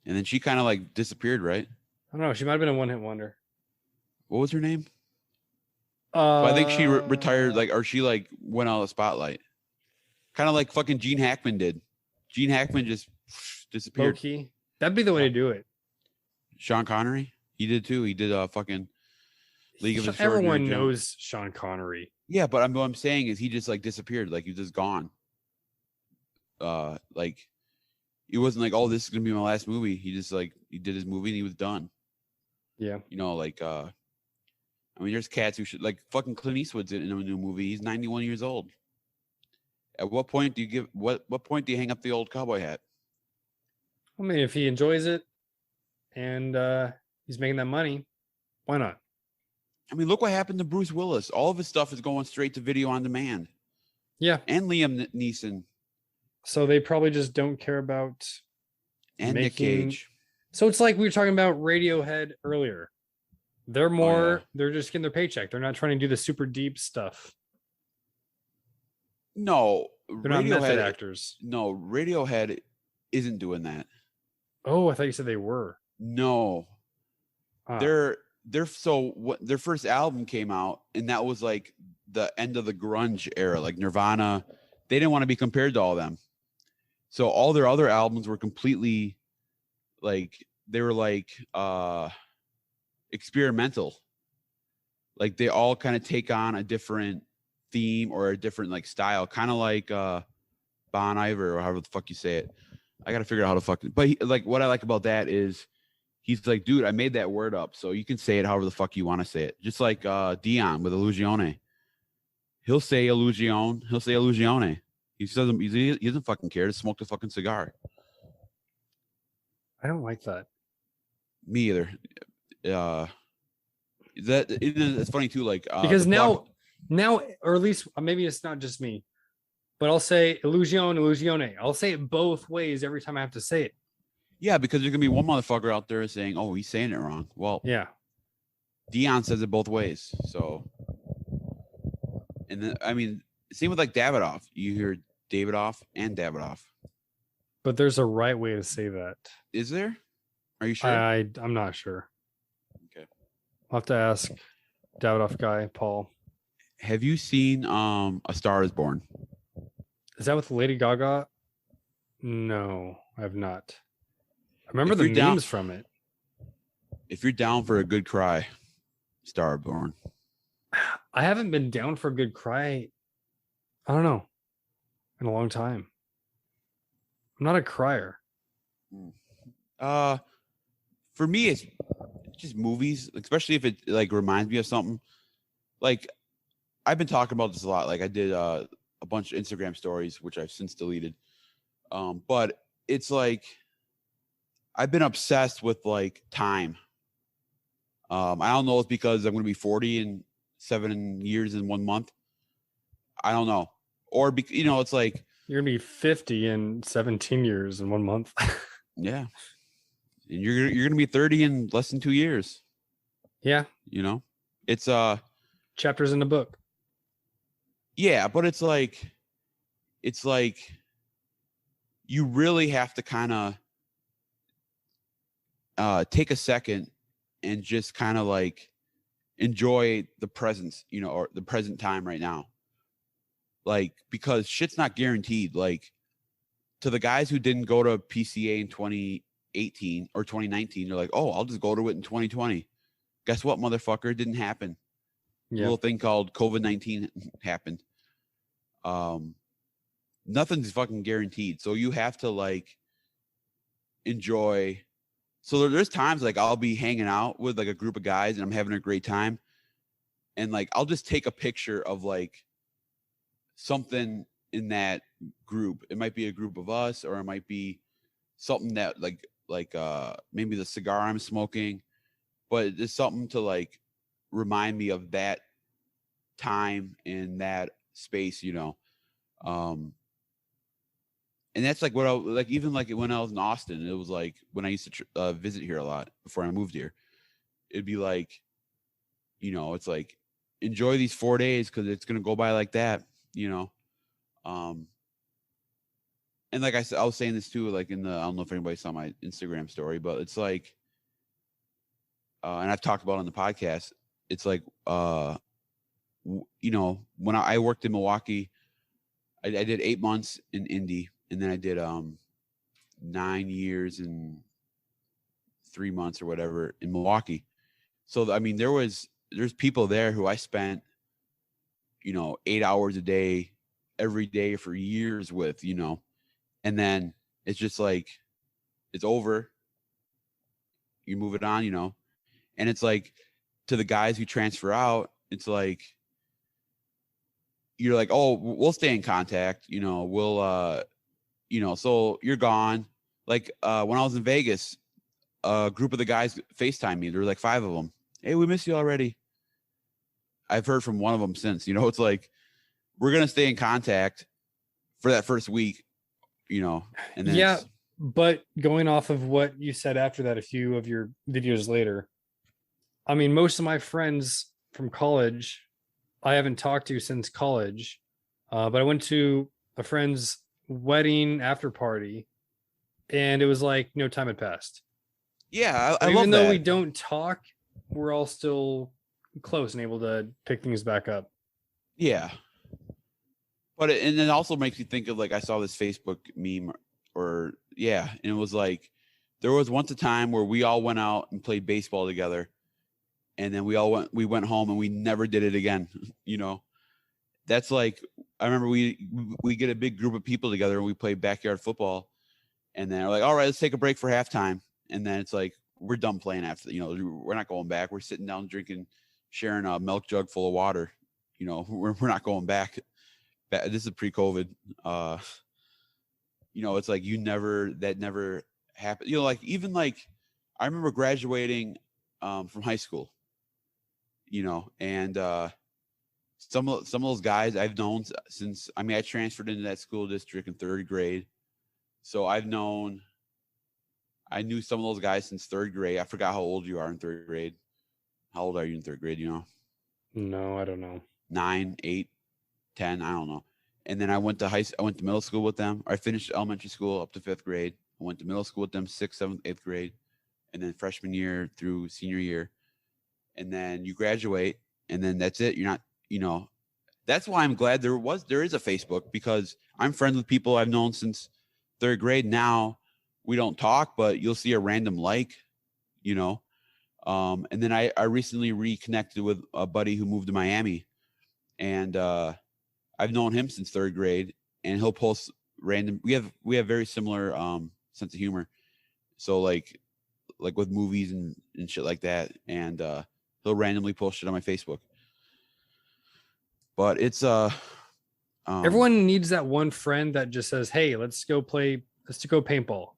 And then she kind of like disappeared, right? I don't know. She might have been a one-hit wonder. What was her name? I think she retired, or she went out of the spotlight. Kind of like fucking Gene Hackman did. Gene Hackman just disappeared. Low-key. That'd be the way to do it. Sean Connery, he did too. He did fucking League of Extraordinary Everyone Gentlemen. knows Sean Connery. Yeah, but what I'm saying is he just disappeared. Like he was just gone. It wasn't like, oh, this is gonna be my last movie. He just he did his movie and he was done. Yeah. I mean, there's cats who should fucking Clint Eastwood's in a new movie. He's 91 years old. At what point do you what point do you hang up the old cowboy hat? I mean, if he enjoys it and he's making that money, why not? I mean, look what happened to Bruce Willis. All of his stuff is going straight to video on demand. Yeah. And Liam Neeson. So they probably just don't care about Nick Cage. So it's like we were talking about Radiohead earlier. They're they're just getting their paycheck. They're not trying to do the super deep stuff. No, they're not method actors. No, Radiohead isn't doing that. Oh, I thought you said they were. No, they're their first album came out, and that was like the end of the grunge era, like Nirvana. They didn't want to be compared to all of them, so all their other albums were completely like they were like experimental. Like they all kind of take on a different theme or a different like style, kind of like Bon Iver or however the fuck you say it. I gotta figure out how to fuck it. But like what I like about that is he's like, dude, I made that word up, so you can say it however the fuck you want to say it. Just like Dion with Illusione. He'll say Illusion. He'll say Illusione. He doesn't fucking care to smoke the fucking cigar. I don't like that. Me either. It's funny too, like because now, or at least maybe it's not just me, but I'll say Illusione. I'll say it both ways every time I have to say it. Yeah, because there's gonna be one motherfucker out there saying, "Oh, he's saying it wrong." Well, yeah, Dion says it both ways. So, and then I mean, same with like Davidoff. You hear Davidoff and Davidoff. But there's a right way to say that. Is there? Are you sure? I'm not sure. Okay. I'll have to ask Davidoff guy Paul. Have you seen A Star Is Born? Is that with Lady Gaga? No, I have not. I remember the memes from it. If you're down for a good cry, Star Is Born. I haven't been down for a good cry. I don't know. In a long time. I'm not a crier. For me, it's just movies, especially if it like reminds me of something. Like I've been talking about this a lot. Like I did a bunch of Instagram stories, which I've since deleted. But it's like I've been obsessed with like time. I don't know if it's because I'm going to be 40 in 7 years in 1 month. I don't know. Or, it's like. You're going to be 50 in 17 years in 1 month. Yeah. And you're going to be 30 in less than 2 years. Yeah. It's chapters in the book. Yeah, but it's like you really have to kind of take a second and just kind of like enjoy the presence, or the present time right now. Like, because shit's not guaranteed. Like, to the guys who didn't go to PCA in 2018 or 2019, they're like, oh, I'll just go to it in 2020. Guess what, motherfucker? It didn't happen. Yeah. A little thing called COVID-19 happened. Nothing's fucking guaranteed. So you have to like enjoy. So there's times like I'll be hanging out with like a group of guys and I'm having a great time. And like, I'll just take a picture of like something in that group. It might be a group of us, or it might be something that like maybe the cigar I'm smoking, but it's something to like remind me of that time in that space, and that's like what I like, even like when I was in Austin, it was like when I used to visit here a lot before I moved here, it'd be like, it's like, enjoy these 4 days because it's going to go by like that, and like I said, I was saying this too, like I don't know if anybody saw my Instagram story, but it's like, and I've talked about it on the podcast, it's like, when I worked in Milwaukee, I did 8 months in Indy, and then I did 9 years and 3 months or whatever in Milwaukee. So I mean, there's people there who I spent 8 hours a day every day for years with, and then it's just like it's over, you move it on, and it's like, to the guys who transfer out, it's like you're like, oh, we'll stay in contact, we'll so you're gone. Like when I was in Vegas, a group of the guys FaceTime me. There were like 5 of them. Hey, we miss you already. I've heard from one of them since. It's like, we're gonna stay in contact for that first week, and then yeah. But going off of what you said after that, a few of your videos later, I mean, most of my friends from college, I haven't talked to since college, but I went to a friend's wedding after party, and it was like no time had passed. Yeah, I love that. Even though we don't talk, we're all still close and able to pick things back up. Yeah. But and it also makes me think of, like, I saw this Facebook meme and it was like, there was once a time where we all went out and played baseball together, and then we went home and we never did it again. That's like, I remember we get a big group of people together and we play backyard football, and then we're like, all right, let's take a break for halftime. And then it's like, we're done playing after, we're not going back. We're sitting down drinking, sharing a milk jug full of water. We're not going back. This is pre-COVID. It's like that never happened. Like, even like, I remember graduating from high school, and some of those guys I've known since, I transferred into that school district in third grade. So I knew some of those guys since third grade. I forgot how old you are in third grade. How old are you in third grade? No, I don't know. 9, 8, 10. I don't know. And then I went to middle school with them. I finished elementary school up to 5th grade. I went to middle school with them 6th, 7th, 8th grade, and then freshman year through senior year. And then you graduate, and then that's it. You're not, that's why I'm glad there is a Facebook, because I'm friends with people I've known since third grade. Now we don't talk, but you'll see a random and then I recently reconnected with a buddy who moved to Miami, and I've known him since third grade, and he'll post random. We have very similar sense of humor, so like with movies and shit like that, and he'll randomly post shit on my Facebook. But it's everyone needs that one friend that just says, "Hey, let's go paintball."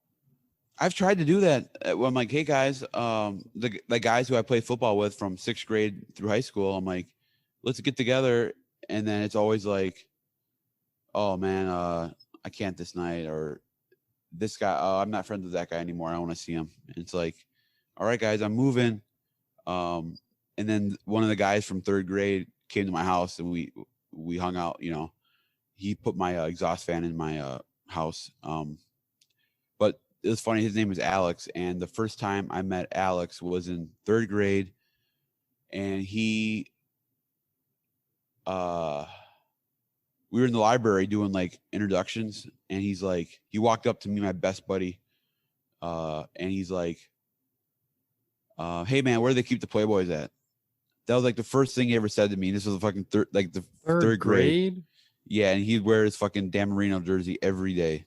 I've tried to do that. I'm like, hey guys, the guys who I played football with from 6th grade through high school, I'm like, let's get together. And then it's always like, oh man, I can't this night, or this guy, I'm not friends with that guy anymore. I don't want to see him. And it's like, all right, guys, I'm moving. And then one of the guys from third grade came to my house, and we hung out. He put my exhaust fan in my house. But it was funny. His name is Alex, and the first time I met Alex was in third grade, and we were in the library doing like introductions, and he walked up to me, my best buddy, and he's like, hey man, where do they keep the Playboys at? That was like the first thing he ever said to me. This was a fucking third grade. Yeah, and he'd wear his fucking Dan Marino jersey every day,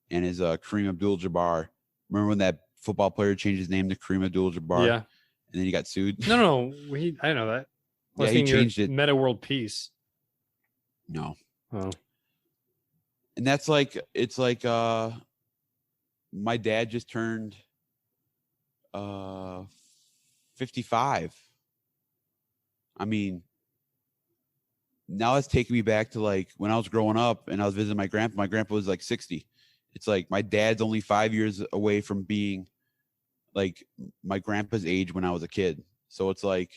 and his Kareem Abdul-Jabbar. Remember when that football player changed his name to Kareem Abdul-Jabbar? Yeah. And then he got sued? No. I know that. Yeah, he changed it. Meta World Peace. No. Oh. And that's like, it's like my dad just turned 55. I mean, now it's taking me back to like when I was growing up and I was visiting my grandpa. My grandpa was like 60. It's like my dad's only 5 years away from being like my grandpa's age when I was a kid. So it's like,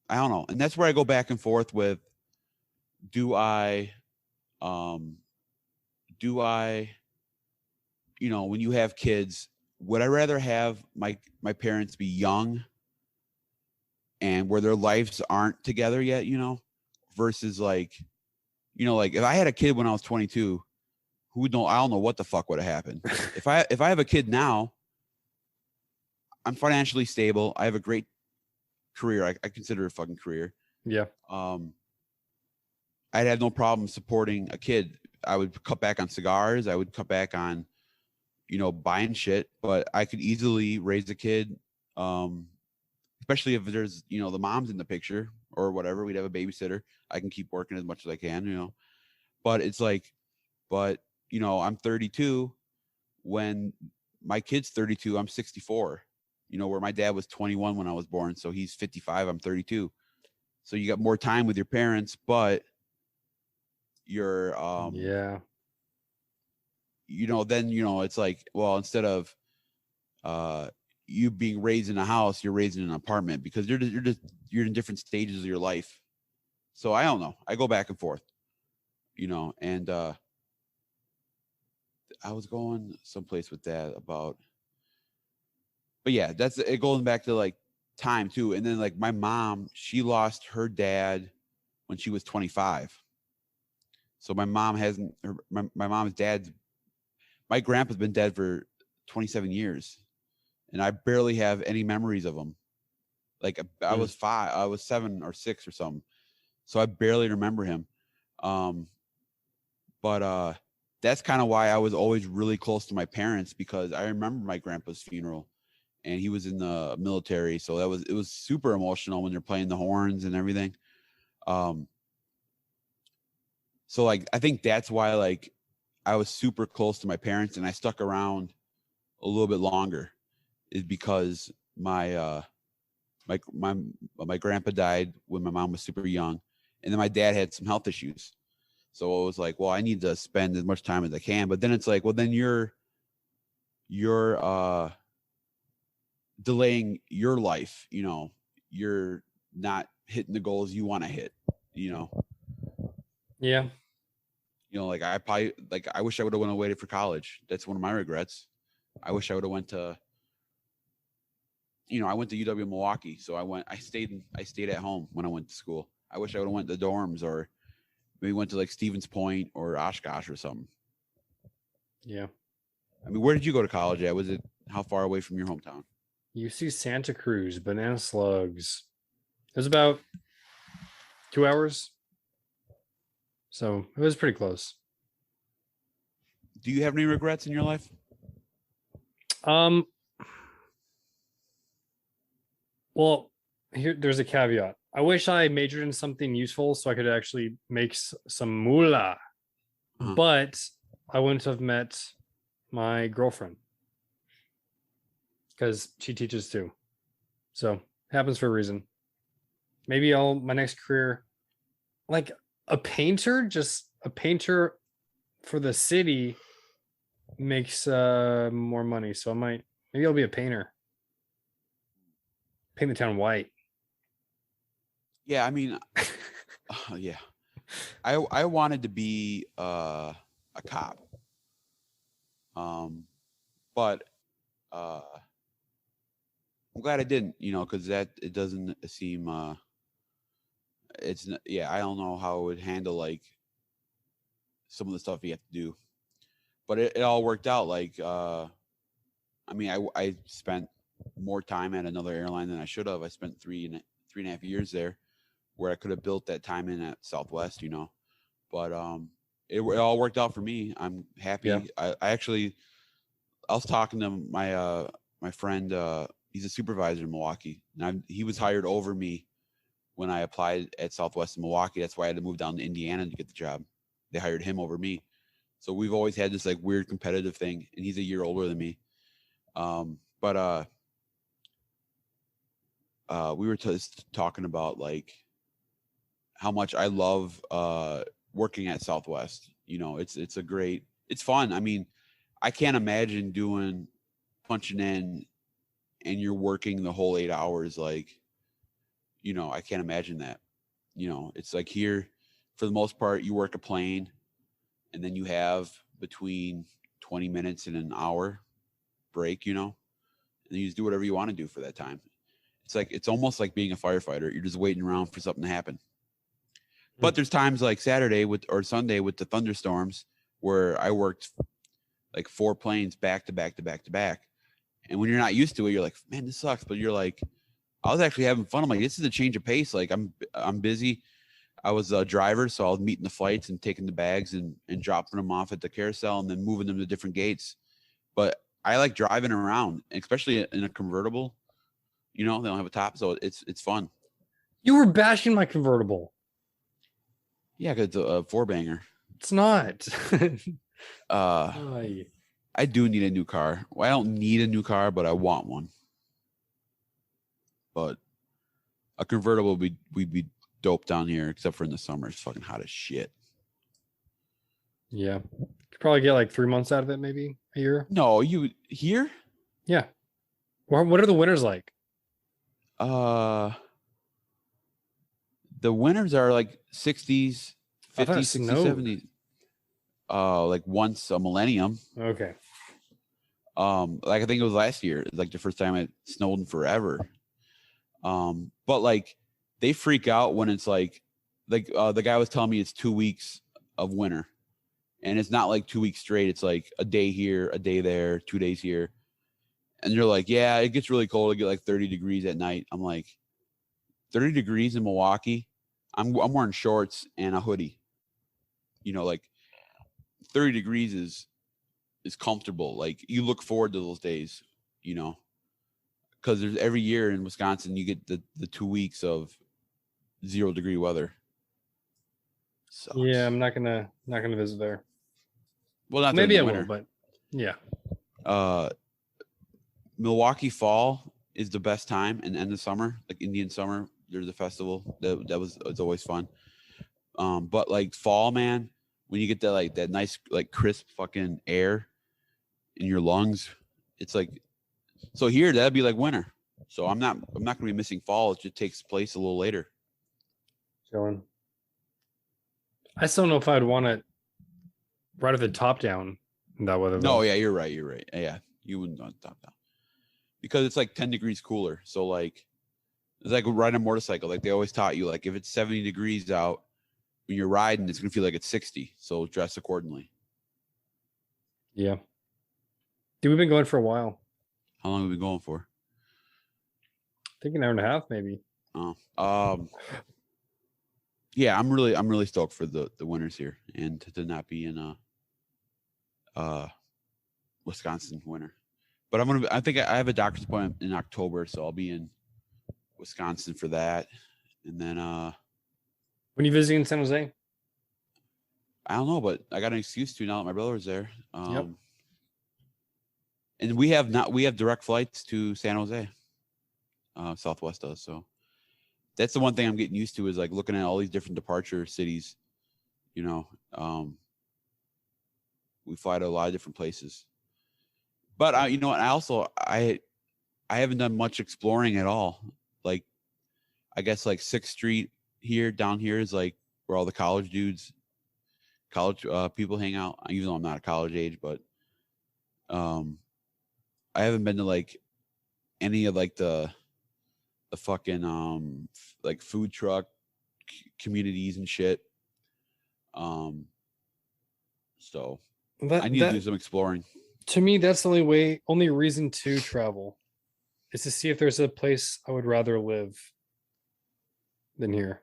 I don't know. And that's where I go back and forth with, do I, when you have kids, would I rather have my parents be young and where their lives aren't together yet, versus like, like if I had a kid when I was 22, I don't know what the fuck would have happened. If I have a kid now, I'm financially stable. I have a great career. I consider it a fucking career. Yeah. I'd have no problem supporting a kid. I would cut back on cigars. I would cut back on, buying shit, but I could easily raise a kid. Especially if there's, the mom's in the picture or whatever, we'd have a babysitter. I can keep working as much as I can, but it's like, I'm 32 when my kid's 32, I'm 64, where my dad was 21 when I was born. So he's 55, I'm 32. So you got more time with your parents, but you're, yeah, then, it's like, well, instead of, you being raised in a house, you're raised in an apartment because you're in different stages of your life. So I don't know. I go back and forth, and, I was going someplace with that about, but yeah, that's it, going back to like time too. And then like my mom, she lost her dad when she was 25. So my mom hasn't, my mom's dad's, my grandpa's been dead for 27 years. And I barely have any memories of him. Like I was 5, I was 7 or 6 or something. So I barely remember him. But that's kind of why I was always really close to my parents, because I remember my grandpa's funeral and he was in the military. So it was super emotional when they're playing the horns and everything. So like, I think that's why like I was super close to my parents and I stuck around a little bit longer, is because my grandpa died when my mom was super young, and then my dad had some health issues. So it was like, well, I need to spend as much time as I can. But then it's like, well, then you're delaying your life. You know, you're not hitting the goals you want to hit. You know. Yeah. You know, like I wish I would have went away for college. That's one of my regrets. I wish I would have went to. You know, I went to UW Milwaukee, so I stayed at home when I went to school. I wish I would have went to the dorms, or maybe went to like Stevens Point or Oshkosh or something. Yeah. I mean, where did you go to college at? Was it, how far away from your hometown? UC Santa Cruz, Banana Slugs. It was about 2 hours. So it was pretty close. Do you have any regrets in your life? Well, there's a caveat. I wish I majored in something useful so I could actually make some moolah. But I wouldn't have met my girlfriend because she teaches too. So happens for a reason. Maybe my next career, like a painter, just a painter for the city makes more money. So maybe I'll be a painter. Paint the town white. Yeah, I mean, yeah. I wanted to be a cop. But I'm glad I didn't, you know, because it doesn't seem yeah, I don't know how it would handle like some of the stuff you have to do. But it all worked out. Like I mean, I spent more time at another airline than I should have. I spent 3.5 years there, where I could have built that time in at Southwest, you know. But it all worked out for me. I'm happy. Yeah. I was talking to my friend. He's a supervisor in Milwaukee, and he was hired over me when I applied at Southwest in Milwaukee. That's why I had to move down to Indiana to get the job. They hired him over me. So we've always had this like weird competitive thing, and he's a year older than me. But we were talking about like how much I love working at Southwest. You know, it's fun. I mean, I can't imagine punching in and you're working the whole 8 hours. Like, you know, I can't imagine that. You know, it's like here, for the most part, you work a plane and then you have between 20 minutes and an hour break, you know, and then you just do whatever you want to do for that time. It's almost like being a firefighter. You're just waiting around for something to happen. But there's times like Saturday or Sunday with the thunderstorms where I worked like 4 planes back to back to back to back. And when you're not used to it, you're like, man, this sucks. But you're like, I was actually having fun. I'm like, this is a change of pace. Like I'm busy. I was a driver, so I was meeting the flights and taking the bags and dropping them off at the carousel and then moving them to different gates. But I like driving around, especially in a convertible. You know, they don't have a top, so it's fun. You were bashing my convertible. Yeah, because it's a 4-banger. It's not. I do need a new car. Well, I don't need a new car, but I want one. But a convertible we'd be dope down here, except for in the summer. It's fucking hot as shit. Yeah. Could probably get like 3 months out of it, maybe a year. No, you here? Yeah. What are the winters like? The winters are like 60s, 50s, 60s, 70s. Like once a millennium. Okay. Like I think it was last year. It's like the first time it snowed in forever. But like they freak out when it's like the guy was telling me it's 2 weeks of winter, and it's not like 2 weeks straight. It's like a day here, a day there, 2 days here. And you're like, yeah, it gets really cold. It get like 30 degrees at night. I'm like, 30 degrees in Milwaukee. I'm wearing shorts and a hoodie. You know, like 30 degrees is comfortable. Like you look forward to those days, you know, because there's every year in Wisconsin you get the 2 weeks of 0 degree weather. Sucks. Yeah, I'm not gonna visit there. Well, not maybe I winter. will, but yeah. Milwaukee fall is the best time, and end of summer, like Indian summer, there's a festival it's always fun. But like fall, man, when you get that nice like crisp fucking air in your lungs, it's like, so here that'd be like winter. So I'm not gonna be missing fall. It just takes place a little later. Chilling. I still don't know if I'd want it right at the top down in that weather. No, yeah, you're right. Yeah, you wouldn't want top down because it's like 10 degrees cooler. So like, it's like riding a motorcycle. Like they always taught you, like if it's 70 degrees out when you're riding, it's gonna feel like it's 60. So dress accordingly. Yeah. Dude, we've been going for a while. How long have we been going for? I think an hour and a half, maybe. Oh, yeah, I'm really stoked for the winters here and to not be in Wisconsin winter. But I think I have a doctor's appointment in October, so I'll be in Wisconsin for that. And then when you visiting San Jose? I don't know, but I got an excuse to now that my brother's there. Yep. And we have direct flights to San Jose. Southwest does. So that's the one thing I'm getting used to is like looking at all these different departure cities. You know, we fly to a lot of different places. But you know what? I haven't done much exploring at all. Like, I guess like 6th Street down here is like where all the college people hang out. Even though I'm not a college age, but I haven't been to like any of like the fucking like food truck communities and shit. So I need to do some exploring. To me, that's the only reason to travel is to see if there's a place I would rather live than here.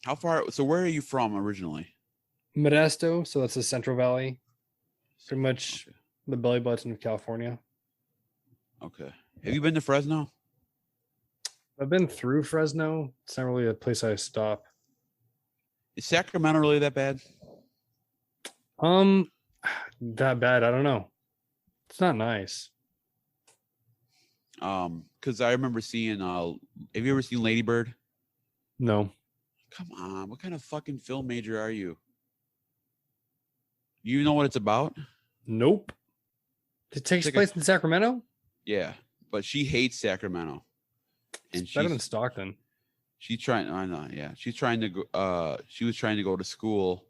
How far? So where are you from originally? Modesto, so that's the Central Valley. Pretty much the belly button of California. Okay. Have you been to Fresno? I've been through Fresno. It's not really a place I stop. Is Sacramento really that bad? That bad? I don't know. It's not nice. Because I remember seeing. Have you ever seen Lady Bird? No. Come on, what kind of fucking film major are you? You know what it's about? Nope. It takes place in Sacramento? Yeah, but she hates Sacramento. And it's better than Stockton. She's trying. I know. Yeah, she's trying to go. She was trying to go to school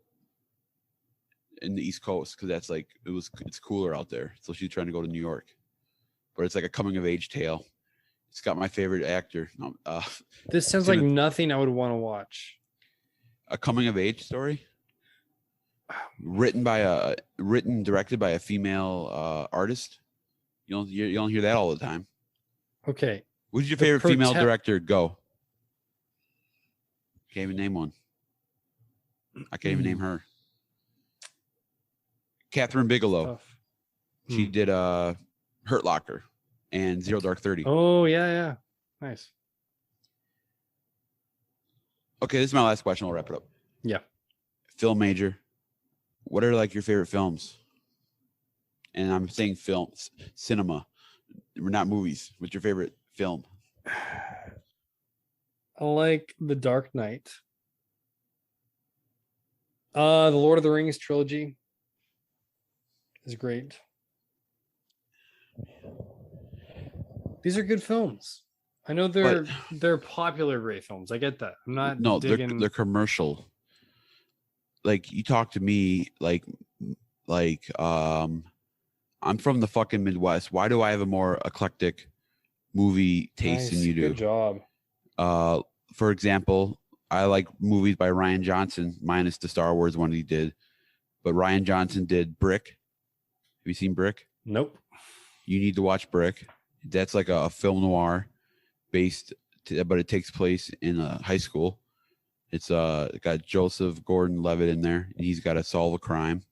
in the East Coast because that's like it's cooler out there. So she's trying to go to New York, but it's like a coming of age tale. It's got my favorite actor. This sounds like nothing I would want to watch. A coming of age story, directed by a female artist. You don't hear that all the time. Okay. Who's your favorite female director? Go. Can't even name one. I can't even name her. Catherine Bigelow. She did Hurt Locker and Zero Dark 30. Oh, yeah. Nice. Okay, this is my last question. We'll wrap it up. Yeah. Film major. What are like your favorite films? And I'm saying films, cinema. We're not movies. What's your favorite film? I like The Dark Knight. The Lord of the Rings trilogy is great. These are good films. I know they're popular great films. I get that. I'm not they're commercial. Like you talk to me like I'm from the fucking Midwest. Why do I have a more eclectic movie taste than Nice. you do. Good job. For example, I like movies by Rian Johnson, minus the Star Wars one he did. But Rian Johnson did Brick. Have you seen Brick? Nope. You need to watch Brick. That's like a film noir but it takes place in a high school. It's got Joseph Gordon-Levitt in there, and he's got to solve a crime.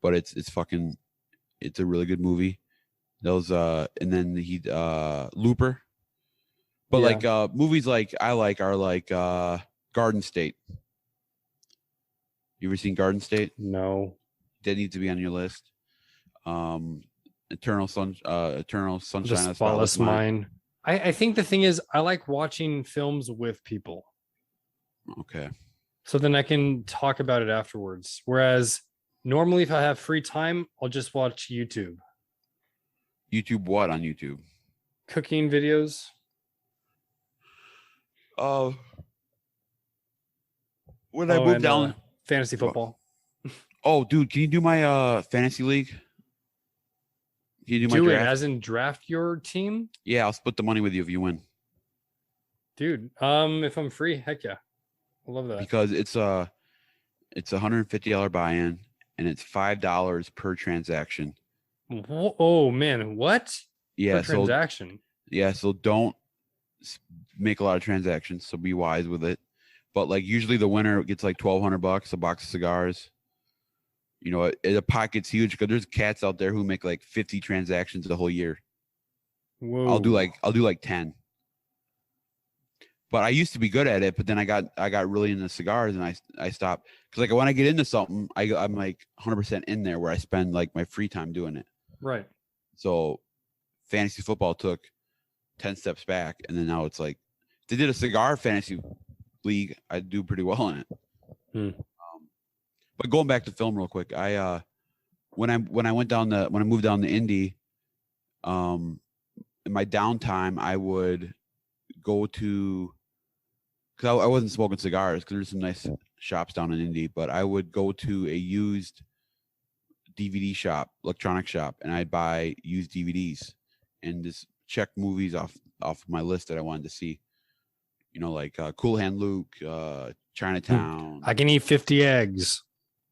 But it's a really good movie. Those and then he Looper. But Yeah. like movies like I like are like Garden State. You ever seen Garden State? No. That needs to be on your list. Eternal Sunshine The of the Spotless Mind. I think the thing is, I like watching films with people. Okay. So then I can talk about it afterwards. Whereas normally, if I have free time, I'll just watch YouTube. YouTube what on YouTube? Cooking videos. When I moved down, fantasy football. Oh, dude, can you do my fantasy league? Can you do my Do it draft? as in draft your team? Yeah, I'll split the money with you if you win. Dude, if I'm free, heck yeah. I love that. Because it's a $150 buy-in and it's $5 per transaction. Oh man, what? Yeah, per transaction. So don't make a lot of transactions. So be wise with it. But like usually the winner gets like $1,200 a box of cigars. You know, the pot gets huge because there's cats out there who make like 50 transactions the whole year. Whoa. I'll do like 10. But I used to be good at it, but then I got really into cigars and I stopped because like when I get into something, I'm like 100% in there where I spend like my free time doing it. Right. So fantasy football took 10 steps back, and then now it's like if they did a cigar fantasy league, I'd do pretty well in it. But going back to film real quick, when I moved down to Indy, in my downtime I would go to, because I wasn't smoking cigars because there's some nice shops down in Indy, but I would go to a used DVD shop, electronic shop, and I'd buy used DVDs and just check movies off my list that I wanted to see. You know, like Cool Hand Luke, Chinatown. I can eat 50 eggs.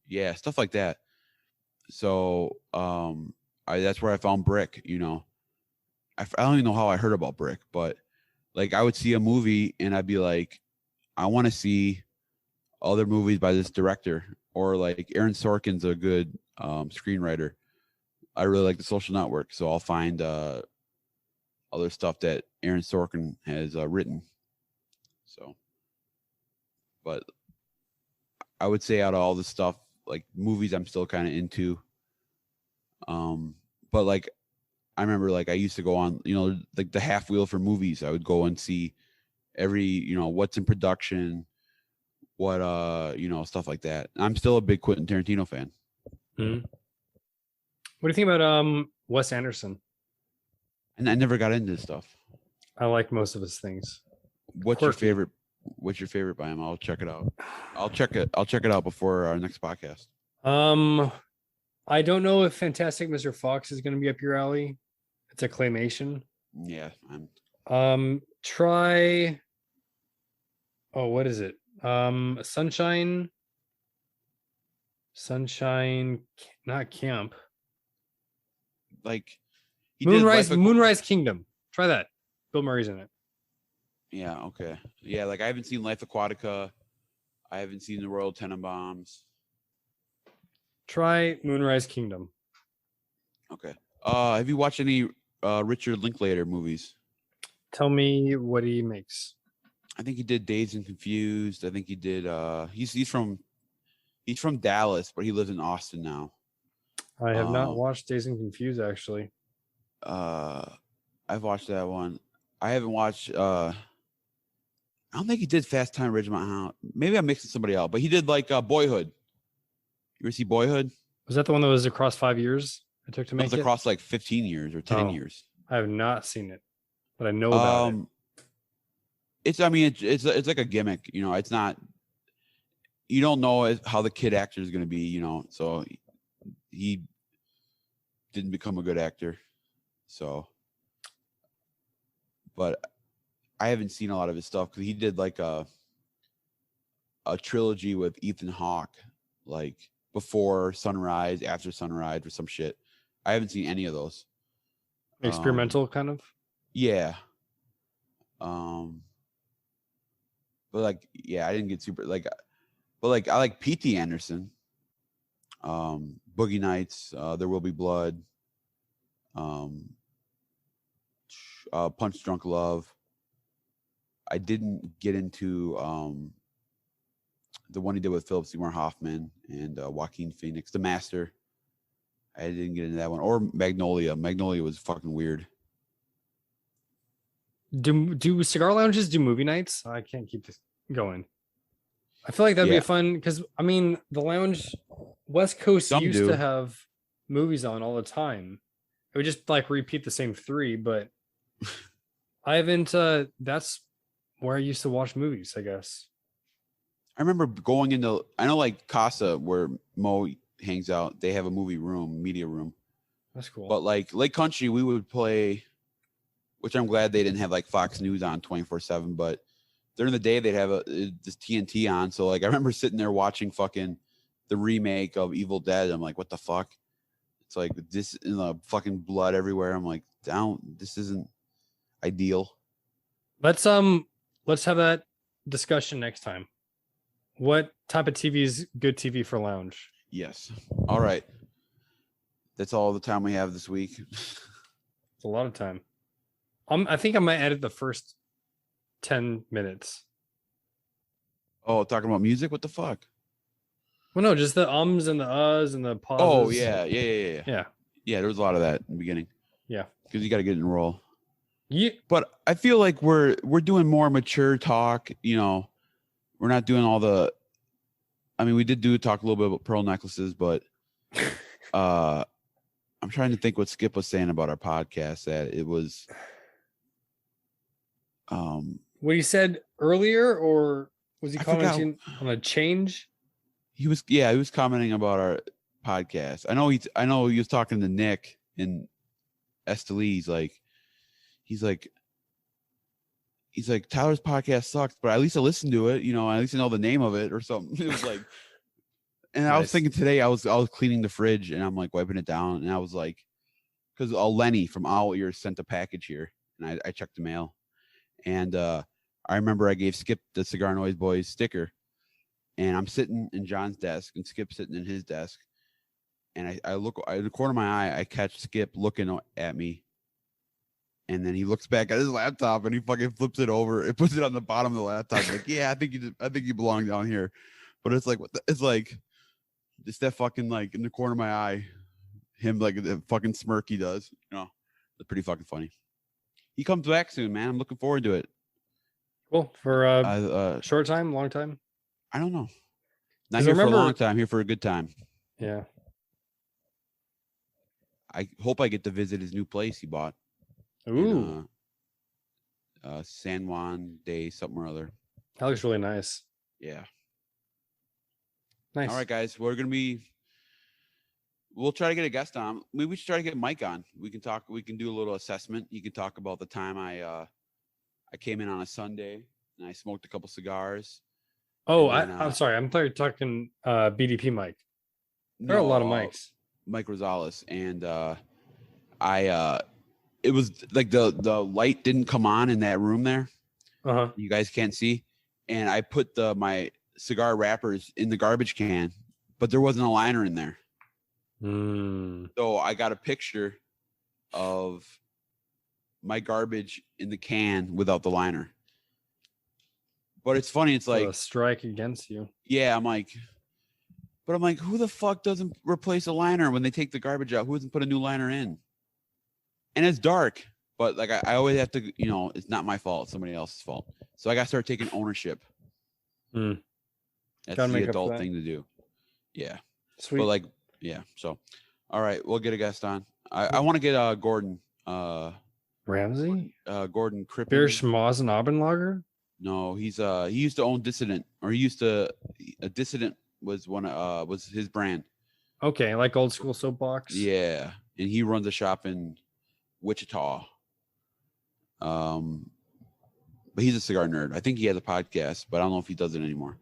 Yeah, stuff like that. So that's where I found Brick. You know, I don't even know how I heard about Brick, but like I would see a movie and I'd be like, I want to see other movies by this director, or like Aaron Sorkin's a good screenwriter. I really like The Social Network, so I'll find other stuff that Aaron Sorkin has written. So, but I would say out of all the stuff, like movies, I'm still kind of into. But like I remember, like I used to go on, you know, like the half wheel for movies. I would go and see every, you know, what's in production, what you know, stuff like that. I'm still a big Quentin Tarantino fan. Mm-hmm. What do you think about Wes Anderson? And I never got into this stuff. I like most of his things. What's your favorite by him? I'll check it out. I'll check it out before our next podcast. I don't know if Fantastic Mr. Fox is going to be up your alley. It's a claymation. Yeah. Try. Oh, what is it? Sunshine, not Camp. Like Moonrise Kingdom. Try that. Bill Murray's in it. Yeah. Okay. Yeah. Like I haven't seen Life Aquatica. I haven't seen The Royal Tenenbaums. Try Moonrise Kingdom. Okay. Have you watched any Richard Linklater movies? Tell me what he makes. I think he did Dazed and Confused. I think he did. He's from Dallas, but he lives in Austin now. I have not watched Dazed and Confused actually. I've watched that one. I haven't watched. I don't think he did Fast Time at Ridgemont High. Maybe I'm mixing somebody out, but he did like Boyhood. You ever see Boyhood? Was that the one that was across 5 years it took to make it? It was across like 15 years or 10 years. I have not seen it, but I know about it. It's like a gimmick, you know. It's not. You don't know how the kid actor is going to be, you know. So he didn't become a good actor. So but I haven't seen a lot of his stuff because he did like a trilogy with Ethan Hawke, like Before Sunrise, After Sunrise, or some shit. I haven't seen any of those. Experimental kind of. Yeah. But like, yeah, I didn't get super like, but like I like P.T. Anderson, Boogie Nights, There Will Be Blood, Punch Drunk Love. I didn't get into the one he did with Philip Seymour Hoffman and Joaquin Phoenix, The Master. I didn't get into that one. Or Magnolia. Magnolia was fucking weird. Do cigar lounges do movie nights? I can't keep this going. I feel like that'd be a fun, because I mean the lounge West Coast Some used do. to have movies on all the time. It would just like repeat the same three, but I haven't that's where I used to watch movies, I guess. I remember going into, I know like Casa where Mo hangs out, they have a movie room, media room. That's cool. But like Lake Country, we would play, which I'm glad they didn't have like Fox News on 24/7, but during the day they'd have this TNT on. So like I remember sitting there watching fucking the remake of Evil Dead. I'm like, what the fuck? It's like this in the fucking blood everywhere. I'm like, this isn't ideal. Let's have that discussion next time. What type of TV is good TV for lounge? Yes. All right. That's all the time we have this week. It's a lot of time. I think I might edit the first 10 minutes. Oh, talking about music? What the fuck? Well, no, just the ums and the uhs and the pauses. Oh, yeah. Yeah, there was a lot of that in the beginning. Yeah. Because you got to get in a roll. Yeah. But I feel like we're doing more mature talk. You know, we're not doing all the, I mean, we did talk a little bit about pearl necklaces, but I'm trying to think what Skip was saying about our podcast, that it was what he said earlier, or was he commenting on a change? He was commenting about our podcast. I know he was talking to Nick and Esteliz, he's like Tyler's podcast sucks, but at least I listened to it, you know, at least I know the name of it or something. It was like, and nice. I was thinking today, I was cleaning the fridge and I'm like wiping it down, and I was like, because Lenny from Owl Ears sent a package here, and I checked the mail, and I remember I gave Skip the CigarNoise Boys sticker, and I'm sitting in John's desk and Skip's sitting in his desk, and I look in the corner of my eye, I catch Skip looking at me. And then he looks back at his laptop and he fucking flips it over. It puts it on the bottom of the laptop. Like, yeah, I think you belong down here. But it's like, it's like, it's that fucking like in the corner of my eye, him like the fucking smirk he does. You know, it's pretty fucking funny. He comes back soon, man. I'm looking forward to it. Cool. For short time, long time? I don't know. Not here for a long time. Here for a good time. Yeah. I hope I get to visit his new place he bought. Ooh. San Juan Day, something or other. That looks really nice. Yeah. Nice. All right, guys. We'll try to get a guest on. Maybe we should try to get Mike on. We can do a little assessment. You can talk about the time I came in on a Sunday and I smoked a couple cigars. Oh, I'm sorry. I'm talking BDP Mike. There are a lot of mics. Mike Rosales. And it was like the light didn't come on in that room there. Uh-huh. You guys can't see. And I put my cigar wrappers in the garbage can, but there wasn't a liner in there. So I got a picture of my garbage in the can without the liner. But it's funny. It's like a strike against you. Yeah. I'm like, who the fuck doesn't replace a liner when they take the garbage out? Who doesn't put a new liner in? And it's dark, but like I always have to, you know, it's not my fault. It's somebody else's fault. So I got to start taking ownership. That's the adult thing to do. Yeah. Sweet. But like, yeah. So, all right, we'll get a guest on. I want to get Gordon. Ramsey? Gordon Crippen. Beer Schmoz and Abendlager? No, he used to own Dissident, or a Dissident was his brand. Okay, like old school soapbox. Yeah, and he runs a shop in Wichita. But he's a cigar nerd. I think he has a podcast, but I don't know if he does it anymore.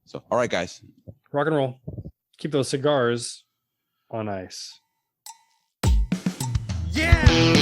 So, all right, guys. Rock and roll. Keep those cigars on ice. Yeah!